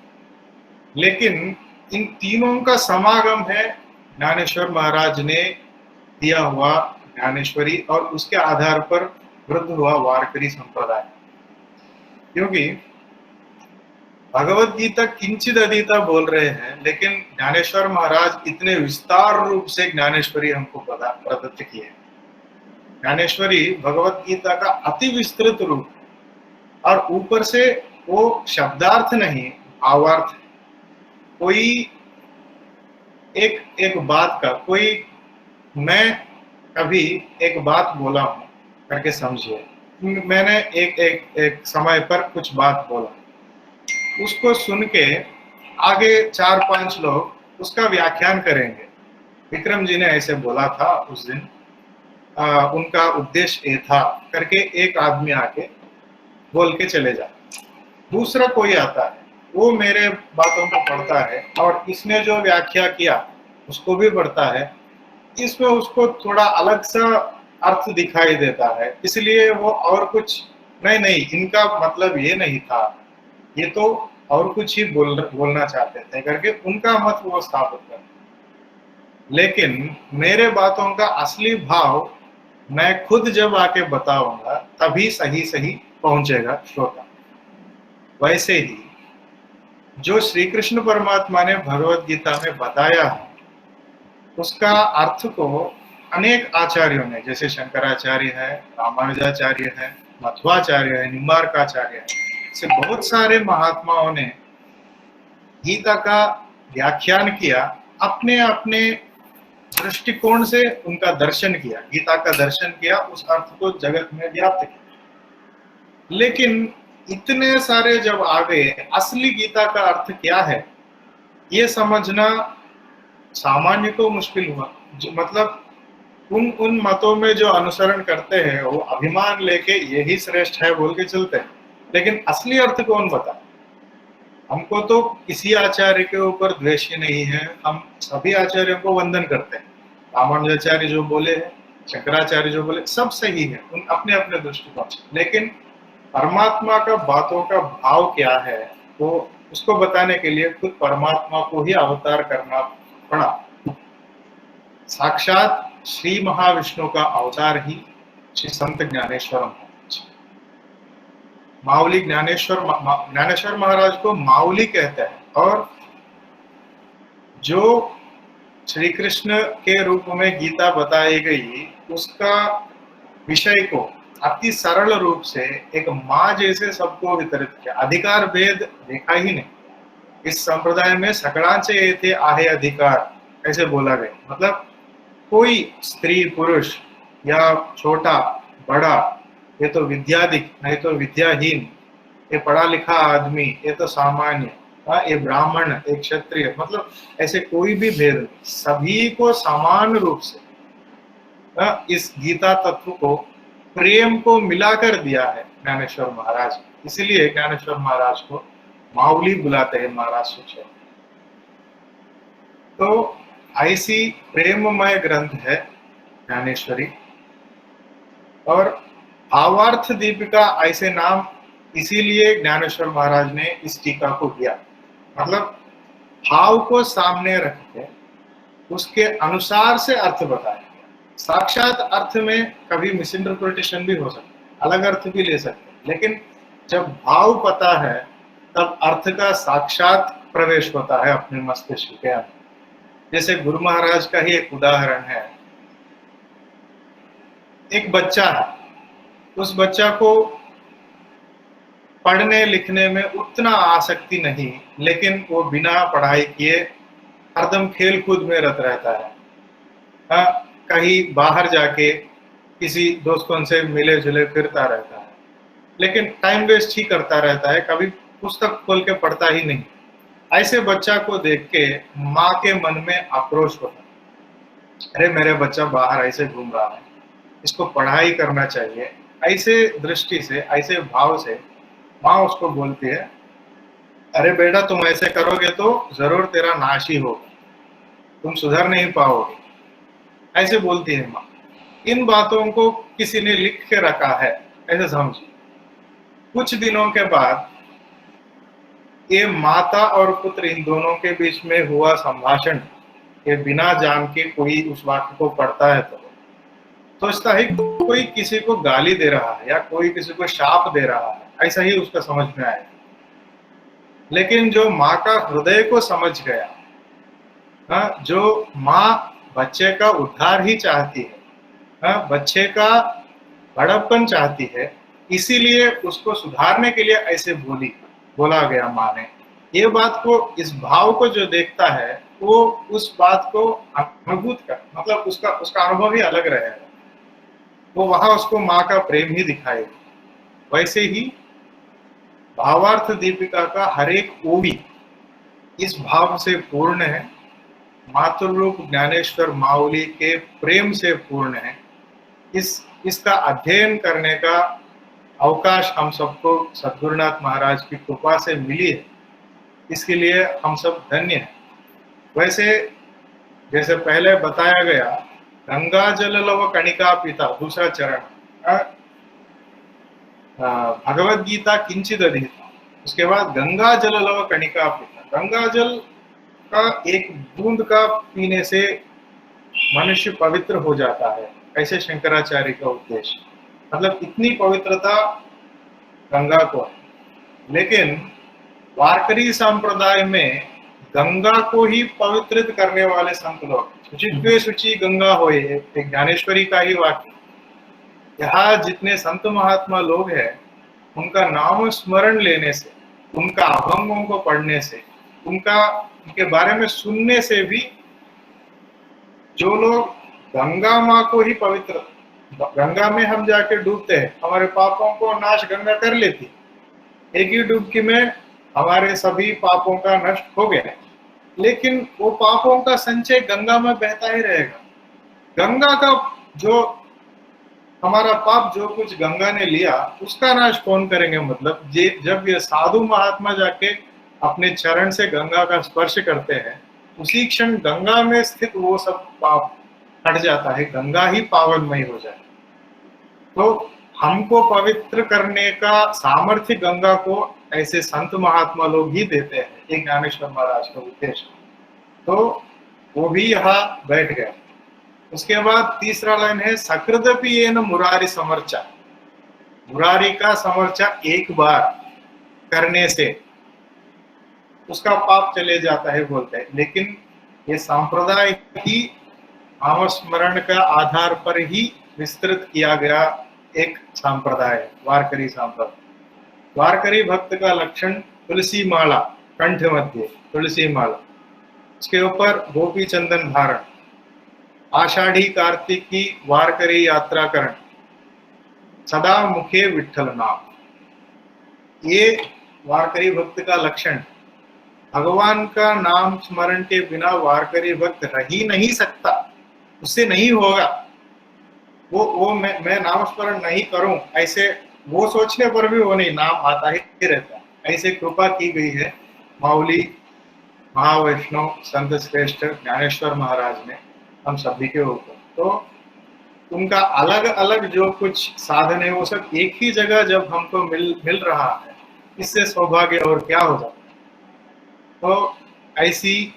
लेकिन इन तीनों का समागम है ज्ञानेश्वर महाराज ने दिया हुआ ज्ञानेश्वरी और उसके आधार पर वृद्ध हुआ वारकरी संप्रदाय। क्योंकि भगवत गीता किंचित अधीता बोल रहे हैं, लेकिन ज्ञानेश्वर महाराज इतने विस्तार रूप से ज्ञानेश्वरी हमको प्रदत्त किए। ज्ञानेश्वरी भगवत गीता का अति विस्तृत रूप, और ऊपर से वो शब्दार्थ नहीं भावार्थ है। कोई एक बात का, कोई मैं कभी एक बात बोला हूँ करके समझिए। मैंने एक समय पर कुछ बात बोला, उसको सुन के आगे 4-5 लोग उसका व्याख्यान करेंगे। विक्रम जी ने ऐसे बोला था उस दिन, उनका उद्देश्य ये था करके एक आदमी आके बोल के चले जाता। दूसरा कोई आता है, वो मेरे बातों को पढ़ता है और इसने जो व्याख्या किया उसको भी पढ़ता है, इसमें उसको थोड़ा अलग सा अर्थ दिखाई देता है, इसलिए वो और कुछ नहीं इनका मतलब ये नहीं था, ये तो और कुछ ही बोलना चाहते थे करके उनका मत वो स्थापित कर। लेकिन मेरे बातों का असली भाव मैं खुद जब आके बताऊंगा तभी सही पहुंचेगा श्रोता। वैसे ही जो श्री कृष्ण परमात्मा ने भगवत गीता में बताया है उसका अर्थ को अनेक आचार्यों ने, जैसे शंकराचार्य है, रामानुजाचार्य है, मध्वाचार्य है, निम्बार्काचार्य है, से बहुत सारे महात्माओं ने गीता का व्याख्यान किया, अपने अपने दृष्टिकोण से उनका दर्शन किया, गीता का दर्शन किया, उस अर्थ को जगत में व्याप्त किया। लेकिन इतने सारे जब आ गए, असली गीता का अर्थ क्या है ये समझना सामान्य को मुश्किल हुआ। मतलब उन मतों में जो अनुसरण करते हैं वो अभिमान लेके यही श्रेष्ठ है बोल के चलते हैं, लेकिन असली अर्थ कौन बता। हमको तो किसी आचार्य के ऊपर द्वेष ही नहीं है, हम सभी आचार्यों को वंदन करते हैं। रामानुजाचार्य जो बोले हैं, शंकराचार्य जो बोले, सब सही है उन अपने अपने दृष्टिकोण से, लेकिन परमात्मा का बातों का भाव क्या है वो उसको बताने के लिए खुद परमात्मा को ही अवतार करना पड़ा। साक्षात श्री महाविष्णु का अवतार ही श्री संत ज्ञानेश्वर महाराज। माउली ज्ञानेश्वर महाराज को माउली कहते हैं, और जो श्री कृष्ण के रूप में गीता बताई गई उसका विषय को अति सरल रूप से एक माँ जैसे सबको वितरित किया। अधिकार भेद देखा ही नहीं। इस संप्रदाय में सकळांचे येथे आहे अधिकार ऐसे बोला गया, मतलब कोई स्त्री पुरुष या छोटा बड़ा, ये तो विद्याधिक नहीं तो विद्याहीन, ये पढ़ा लिखा आदमी ये तो सामान्य, ये ब्राह्मण एक क्षत्रिय, मतलब ऐसे कोई भी भेद नहीं, सभी को समान रूप से इस गीता तत्व को प्रेम को मिलाकर दिया है ज्ञानेश्वर महाराज। इसीलिए ज्ञानेश्वर महाराज को माउली बुलाते हैं, महाराज शिक्षक। तो ऐसी प्रेममय ग्रंथ है ज्ञानेश्वरी, और भावार्थ दीपिका ऐसे नाम इसीलिए ज्ञानेश्वर महाराज ने इस टीका को दिया। मतलब भाव को सामने रख के उसके अनुसार से अर्थ बताया। साक्षात अर्थ में कभी मिस इंटरप्रिटेशन भी हो सकता है, अलग अर्थ भी ले सकते हैं, लेकिन जब भाव पता है तब अर्थ का साक्षात प्रवेश होता है अपने मस्तिष्क के अंदर। जैसे गुरु महाराज का ही एक उदाहरण है। एक बच्चा है, उस बच्चा को पढ़ने लिखने में उतना आसक्ति नहीं, लेकिन वो बिना पढ़ाई किए हरदम खेल कूद में रत रहता है। कहीं बाहर जाके किसी दोस्तों से मिले जुले फिरता रहता है, लेकिन टाइम वेस्ट ही करता रहता है, कभी पुस्तक खोल के पढ़ता ही नहीं। ऐसे बच्चा को देख के माँ के मन में आक्रोश होता है, अरे मेरे बच्चा बाहर ऐसे घूम रहा है, इसको पढ़ाई करना चाहिए। ऐसे दृष्टि से, ऐसे भाव से माँ उसको बोलती है, अरे बेटा तुम ऐसे करोगे तो जरूर तेरा नाश ही होगा, तुम सुधर नहीं पाओगे, ऐसे बोलती है माँ। इन बातों को किसी ने लिख के रखा है ऐसे समझिए। कुछ दिनों के बाद ये माता और पुत्र इन दोनों के बीच में हुआ संभाषण के बिना जान के कोई उस वाक्य को पढ़ता है तो सोचता है कोई किसी को गाली दे रहा है या कोई किसी को शाप दे रहा है, ऐसा ही उसका समझ में आया। लेकिन जो माँ का हृदय को समझ गया, जो माँ बच्चे का उद्धार ही चाहती है, बच्चे का बड़प्पन चाहती है, इसीलिए उसको सुधारने के लिए ऐसे बोला गया माँ ने। ये बात को, इस भाव को जो देखता है वो उस बात को अनुभूत कर, मतलब उसका अनुभव ही अलग रहेगा। वो वहां उसको माँ का प्रेम ही दिखाएगी। वैसे ही भावार्थ दीपिका का हर एक ओवी इस भाव से पूर्ण है, मातृरूप ज्ञानेश्वर माऊली के प्रेम से पूर्ण है। इसका अध्ययन करने का अवकाश हम सबको सद्गुरुनाथ महाराज की कृपा से मिली है, इसके लिए हम सब धन्य हैं। वैसे जैसे पहले बताया गया, गंगा जल लव कणिका पिता दूसरा चरण, भगवद गीता किंचित अधिक, उसके बाद गंगा जल लव कणिका पिता। गंगा जल का एक बूंद का पीने से मनुष्य पवित्र हो जाता है, ऐसे शंकराचार्य का उद्देश्य। मतलब इतनी पवित्रता गंगा को है। लेकिन वारकरी संप्रदाय में गंगा को ही पवित्रित करने वाले संत लोग, शुचित्वे शुचि गंगा होए, एक ज्ञानेश्वरी का ही वाक्य। यहाँ जितने संत महात्मा लोग हैं, उनका नाम स्मरण लेने से, उनका अभंगों को पढ़ने से, उनके बारे में सुनने से भी जो लोग गंगा माँ को ही पवित्र, गंगा में हम जाके डूबते हैं, हमारे पापों को नाश गंगा कर लेती। एक ही डुबकी में हमारे सभी पापों का नष्ट हो गया, लेकिन वो पापों का संचय गंगा में बहता ही रहेगा। गंगा का जो हमारा पाप जो कुछ गंगा ने लिया, उसका नाश कौन करेंगे? मतलब जब ये साधु महात्मा जाके अपने चरण से गंगा का स्पर्श करते हैं, उसी क्षण गंगा में स्थित वो सब पाप हट जाता है, गंगा ही पावनमय हो जाए। तो हमको पवित्र करने का सामर्थ्य गंगा को ऐसे संत महात्मा लोग ही देते हैं, एक ज्ञानेश्वर महाराज का उद्देश्य। तो वो भी यहाँ बैठ गए। उसके बाद तीसरा लाइन है, सकृदपि येन मुरारी समर्चा। मुरारी का समर्चा एक बार करने से उसका पाप चले जाता है बोलते हैं। लेकिन ये संप्रदाय ही नामस्मरण का आधार पर ही विस्तृत किया गया एक संप्रदाय है, वारकरी संप्रदाय। वारकरी भक्त का लक्षण तुलसी माला, कंठ मध्य तुलसी माला, उसके ऊपर गोपी चंदन धारण, आषाढ़ी कार्तिक की वारकरी यात्रा करण, सदा मुखे विठ्ठल नाम। ये वारकरी भक्त का लक्षण। भगवान का नाम स्मरण के बिना वारकरी भक्त रह ही नहीं सकता, उससे नहीं होगा। वो मैं नाम स्मरण नहीं करूं, ऐसे वो सोचने पर भी वो नहीं, नाम आता ही रहता। ऐसे कृपा की गई है माऊली महावैष्णव संत श्रेष्ठ ज्ञानेश्वर महाराज ने हम सभी के ऊपर। तो उनका अलग अलग जो कुछ साधन है वो सब एक ही जगह जब हमको मिल रहा है, इससे सौभाग्य और क्या हो जाता है। तो ऐसी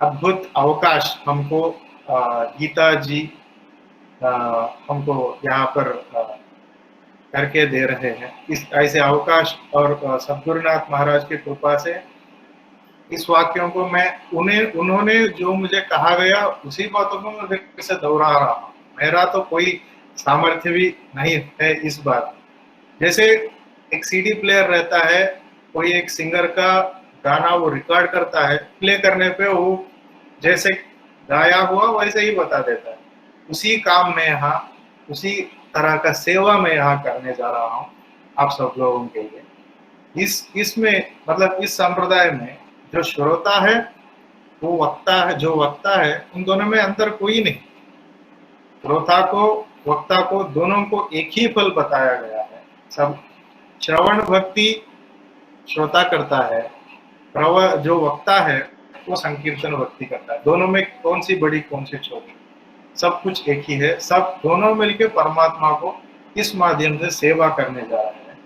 अद्भुत अवकाश हमको गीता जी हमको यहाँ पर करके दे रहे हैं। इस ऐसे अवकाश और सद्गुरुनाथ महाराज की कृपा से इस वाक्यों को मैं उन्होंने जो मुझे कहा गया उसी बातों को मैं फिर से दोहरा रहा हूँ। मेरा तो कोई सामर्थ्य भी नहीं है इस बात। जैसे एक सीडी प्लेयर रहता है, कोई एक सिंगर का गाना वो रिकॉर्ड करता है, प्ले करने पे वो जैसे गाया हुआ वैसे ही बता देता है। उसी काम में यहाँ उसी तरह का सेवा मैं यहाँ करने जा रहा हूँ आप सब लोगों के लिए। इसमें मतलब इस संप्रदाय में जो श्रोता है वो वक्ता है, जो वक्ता है उन दोनों में अंतर कोई नहीं। श्रोता को वक्ता को दोनों को एक ही फल बताया गया है। सब श्रवण भक्ति श्रोता करता है, जो वक्ता है वो संकीर्तन भक्ति करता है। दोनों में कौन सी बड़ी कौन सी छोटी, सब कुछ एक ही है। सब दोनों मिलकर परमात्मा को इस माध्यम से सेवा करने जा रहे हैं।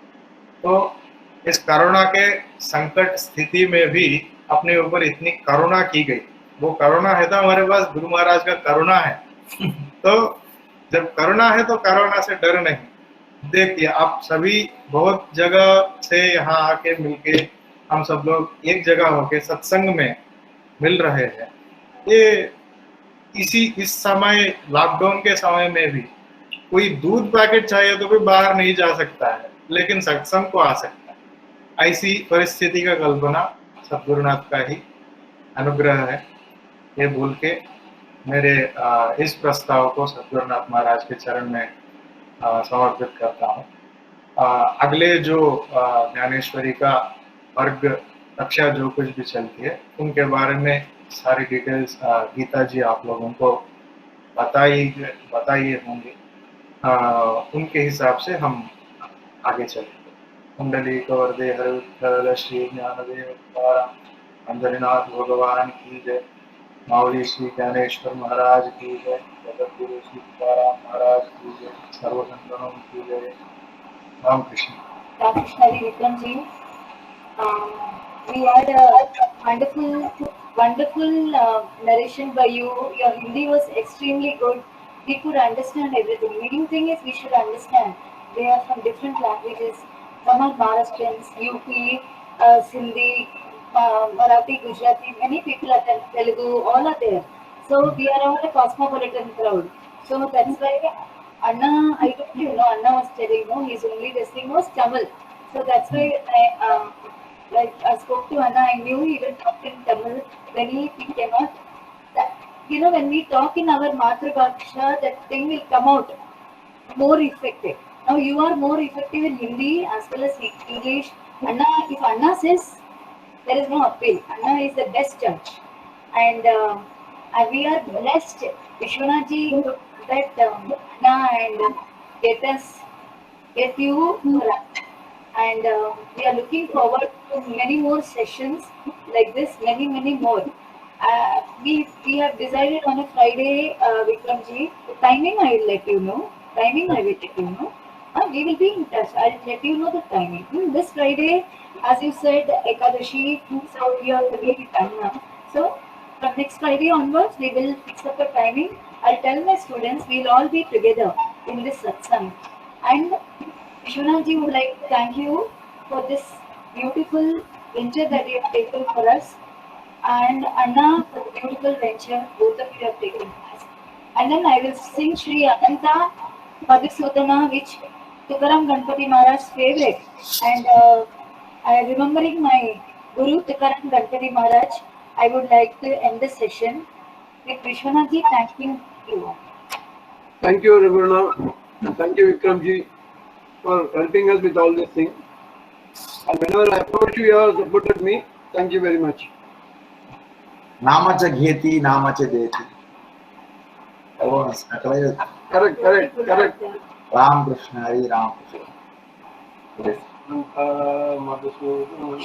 तो इस करुणा के संकट स्थिति में भी अपने ऊपर इतनी करुणा की गई। वो करुणा है तो हमारे पास गुरु महाराज का करुणा है। तो जब करुणा है तो करुणा से डर नहीं। देखिए आप सभी बहुत जगह से यहाँ आके मिलके हम सब लोग एक जगह होके सत्संग में मिल रहे हैं। ये इस समय लॉकडाउन के समय में भी कोई दूध पैकेट चाहिए तो भी बाहर नहीं जा सकता है, लेकिन सत्संग को आ सकता है। ऐसी परिस्थिति का कल्पना सद्गुरुनाथ का ही अनुग्रह है। ये बोल के मेरे इस प्रस्ताव को सद्गुरुनाथ महाराज के चरण में समर्पित करता हूँ। अगले जो ज्ञानेश्वरी का वर्ग कक्षा जो कुछ भी चलती है उनके बारे में सारी डिटेल्स गीता जी आप लोगों को बताइए होंगे। उनके हिसाब से हम आगे चलेंगे। कुंडली कवर्दे हर विठ्ठल श्री ज्ञानदेव तुकाराम अंजनीनाथ भगवान की जय। माऊली श्री ज्ञानेश्वर महाराज की जय। जगत गुरु श्री तुकाराम महाराज की जय। सर्व संतों की जय। Ram Krishna. Ramakrishna Vikramji, we had a wonderful narration by you. Your Hindi was extremely good. We could understand everything. Main thing is we should understand. They are from different languages. Some are Maharashtrians, UP, Sindhi, Marathi, Gujarati. Many people are Telugu. All are there. So we are all a cosmopolitan crowd. So that's why Anna, I don't know, Anna was telling, no, his only this thing was Tamil. So that's why I spoke to Anna, I knew he will talk in Tamil when he cannot. When we talk in our Matrabhaksha, that thing will come out more effective. Now you are more effective in Hindi as well as English. Anna, if Anna says, there is no appeal. Anna is the best judge. And we are blessed. Vishwanathji took that Anna and get you and we are looking forward to many more sessions like this, many more. We have decided on a Friday, Vikramji. The timing I will let you know. We will be in touch. I'll let you know the timing. This Friday, as you said, Ekadashi, so we are really done now. So from next Friday onwards, we will fix up a timing. I'll tell my students we'll all be together in this satsang. And Vishwanathji would like to thank you for this beautiful venture that you have taken for us. And Anna for the beautiful venture both of you have taken for us. And then I will sing Sri Ananta Madhusudana, which Tukaram Ganpati Maharaj's favorite. And remembering my Guru Tukaram Ganpati Maharaj, I would like to end the session with Vishwanathji thanking you. Thank you, Ravina. And thank you, Vikramji, for helping us with all these things. And whenever I approach you, you have supported me. Thank you very much. नामाच घेती नामाच देती. Correct. Ram Krishna Hari Ram Krishna.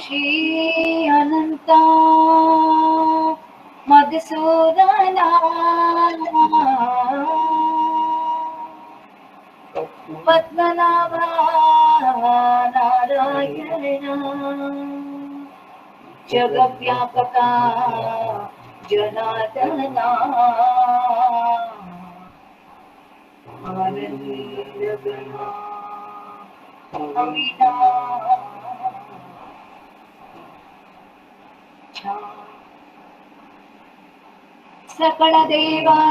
Shri Ananta Madhusudana Padmanabha Narayana Jagavyapaka Janadana Anandagana Amina सकल देवादिदेवा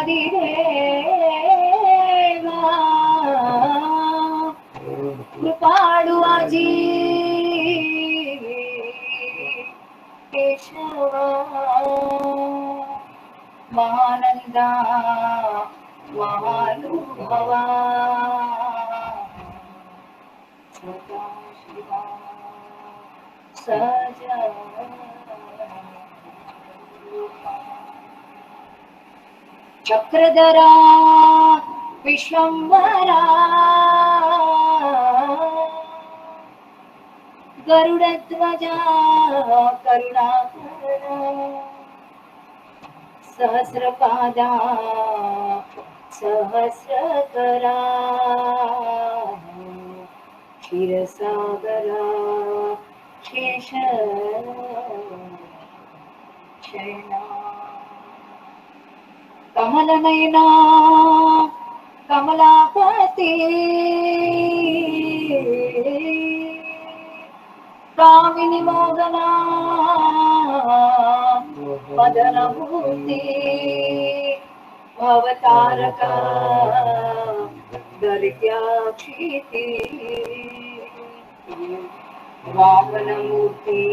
कृपाळु आजी केशवा महानंदा महानुभवा सदा शिवा सजा चक्रधरा विश्वंभरा गरुडध्वजा करुणाकरा सहस्रपादा सहस्रकरा क्षीरसागरा शेष शयना कमलनयना कमलापति कामिनी मोदना मदनभूति भवतारका दर्ग्याक्षिति वामनमूर्ति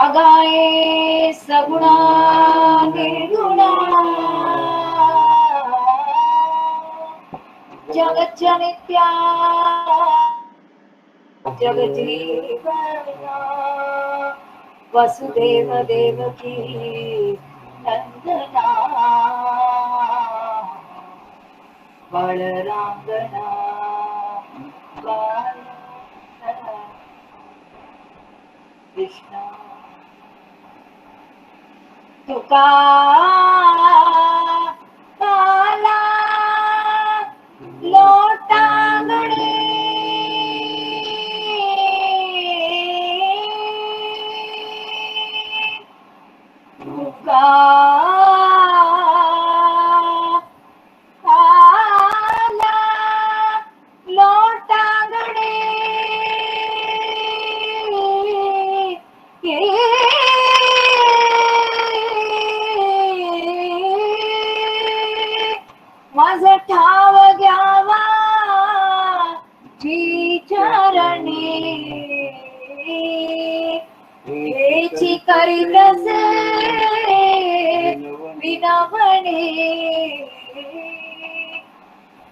अगाये सगुणा निर्गुणा जगज्जनित्या जगजीवना वसुदेव देवकी नंदना बलरांगना कृष्ण तुका काला लोटांगणे तुका काला लोटांगणे माझा ठाव घ्यावा जी चरणी हेची करीतसे विनवणे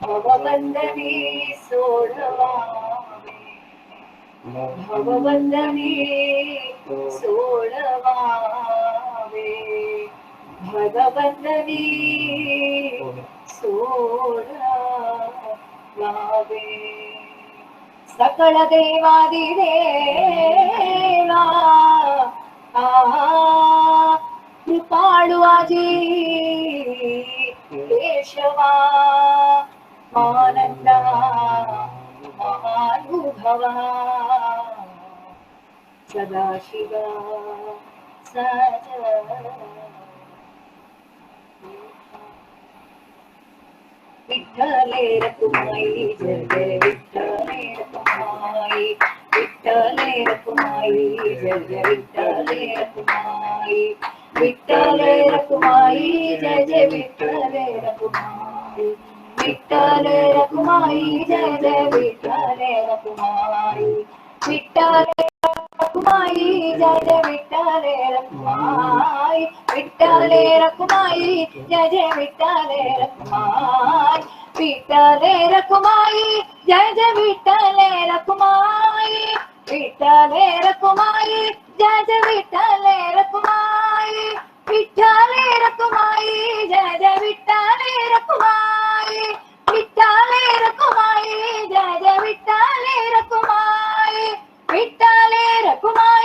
भवबंधनी सोडवावे भवबंधनी सोडवावे भगवंतनी सोडवावे सकळ देवादी देवा कृपाळू आजी केशवा आनंदा महानुभवा सदाशिवा सदा विठ्ठले रखुमाई जय जय विठ्ठले रखुमाई विठ्ठले रखुमाई जय जय विठ्ठले रखुमाई विठ्ठले रखुमाई जय जय विठ्ठले रखुमाई विठ्ठले रखुमाई जय जय विठ्ठले रखुमाई विठ्ठले रखुमाई जय जय विठ्ठले रखुमाई विठ्ठले रखुमाई जय जय विठ्ठले रखुमाई विठ्ठले रखुमाई जय जय विठ्ठले रखुमाई विठ्ठले रखुमाई जय जय विठ्ठले रखुमाई विठ्ठले रखुमाई जय जय विठ्ठले रखुमाई विठ्ठले रखुमाई जय जय विठ्ठले रखुमाई विठ्ठले रखुमाई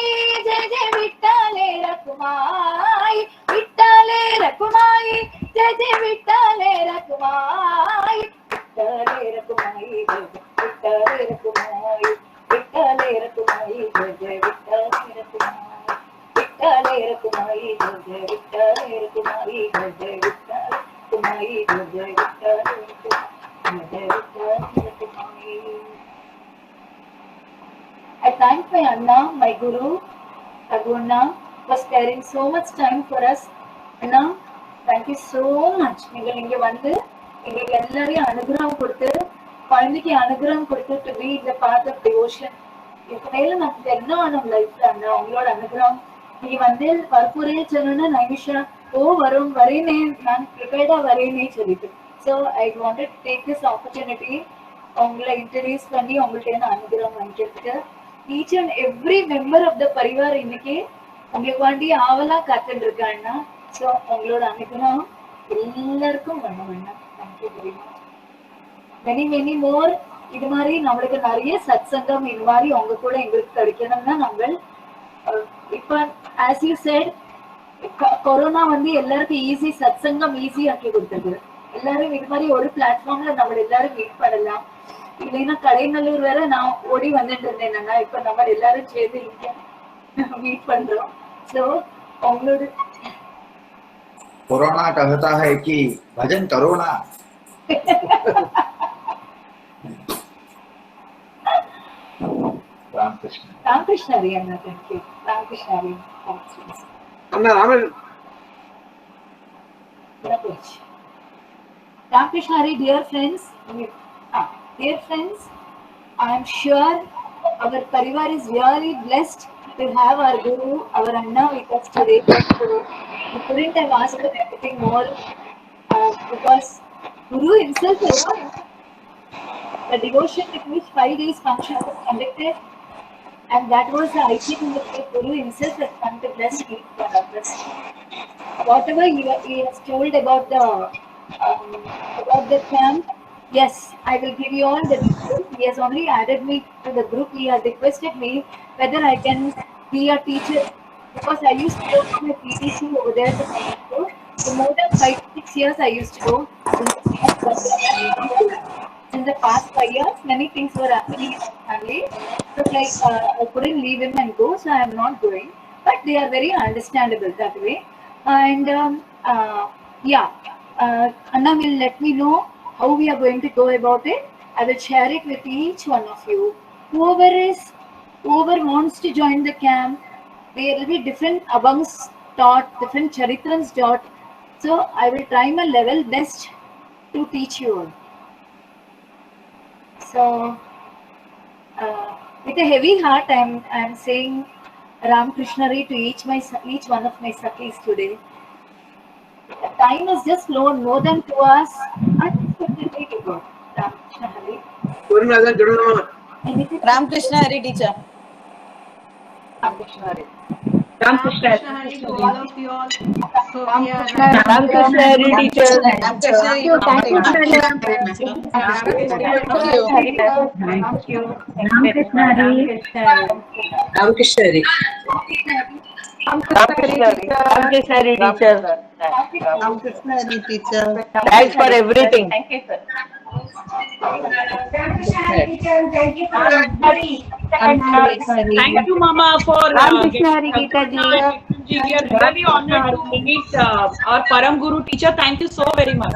जय जय विठ्ठले रखुमाई विठ्ठले रखुमाई जय जय विठ्ठले रखुमाई विठ्ठले रखुमाई विठ्ठले रखुमाई विठ्ठले रखुमाई जय जय विठ्ठले रखुमाई विठ्ठले रखुमाई जय जय विठ्ठले रखुमाई जय जय विठ्ठले रखुमाई जय जय विठ्ठले Rakhumai. I thank my Anna, my Guru, Raghuanna, for sparing so much time for us. Anna, thank you so much. நீங்கள் இங்கே வந்து எங்களுக்கு எல்லாரையும் அனுகிரகம் கொடுத்து குழந்தைக்கு அனுகிரகம் கொடுத்து to be the path of devotion. இதுக்கு மேல நமக்கு என்ன வேணும் லைஃப்ல அண்ணா உங்களோட அனுகிரகம். நீங்க வந்து பர்பூரே சொன்னா நைமிஷா ஓ வரும் வரேனே நான் ப்ரிப்பேர்டா வரேனே சொல்லிட்டு so I wanted to take this opportunity உங்களை இன்ட்ரடியூஸ் பண்ணி உங்கள்கிட்ட அனுகிரகம் வாங்கிக்கிறதுக்கு each and every member of the Parivar இன்னைக்கு உங்களுக்கு வேண்டி ஆவலா காத்துட்டு இருக்காங்கன்னா ஸோ உங்களோட அனுகிரகம் எல்லாருக்கும் வேணும் வேண்டாம். Thank you very much. Many many more இது மாதிரி நம்மளுக்கு நிறைய சத்சங்கம் இது மாதிரி உங்க கூட எங்களுக்கு கிடைக்கணும்னா நாங்கள் இப்ப ஆஸ் யூ செட் கொரோனா வந்து எல்லாருக்கும் ஈஸி சத்சங்கம் ஈஸி ஆக்கி கொடுத்தது. எல்லாரும் இது மாதிரி ஒரு பிளாட்ஃபார்ம்ல நம்ம எல்லாரும் மீட் பண்ணலாம். இல்லைன்னா கடைநல்லூர் வேற நான் ஓடி வந்துட்டு இருந்தேன். இப்ப நம்ம எல்லாரும் சேர்ந்து இங்க மீட் பண்றோம். சோ உங்களோட कोरोना कहता है कि भजन करो ना. Ramkrishna Ramkrishna Hari Anna. Thank you. Ramkrishna Hari. Anna Raman Ramkrishna Hari, dear friends, I am sure our parivar is really blessed to have our Guru, our Anna with us today. We couldn't have asked for anything more because Guru himself, the devotion with which 5 days function was conducted, and that was the item with which Guru himself has come to bless me for others. Whatever he has told about the camp, yes, I will give you all the details. He has only added me to the group. He has requested me whether I can be a teacher because I used to go to my PTC over there to Coimbatore. For more than 5 to 6 years, I used to go. In the past 5 years, many things were happening in my family. So I couldn't leave him and go, so I am not going. But they are very understandable that way. And Anna will let me know how we are going to go about it. I will share it with each one of you. Whoever wants to join the camp, there will be different abhangs taught, different charitrans taught. So I will try my level best to teach you all. So with a heavy heart, I am saying Ram Krishnari to each one of my Sakhis today. The time has just flown more than 2 hours. Unexpectedly to go. Ram Krishna Hari. Ram Krishna Hari teacher. Ram Krishna Hari. Ram Krishna Krishna Hari to all of you all. So we are Ram Krishna Hari teacher. Ram Krishna Hari. Thank you. Thank you. Ram Krishna Hari. Ram Krishna Hari. Ram Krishna Hari teacher. Ram Krishna Hari teacher. Thanks for everything. Thank you, sir. Thank you, Mama, for Ram Krishna Hari Gita ji. We are really honored to meet our Param Guru teacher. Thank you so very much.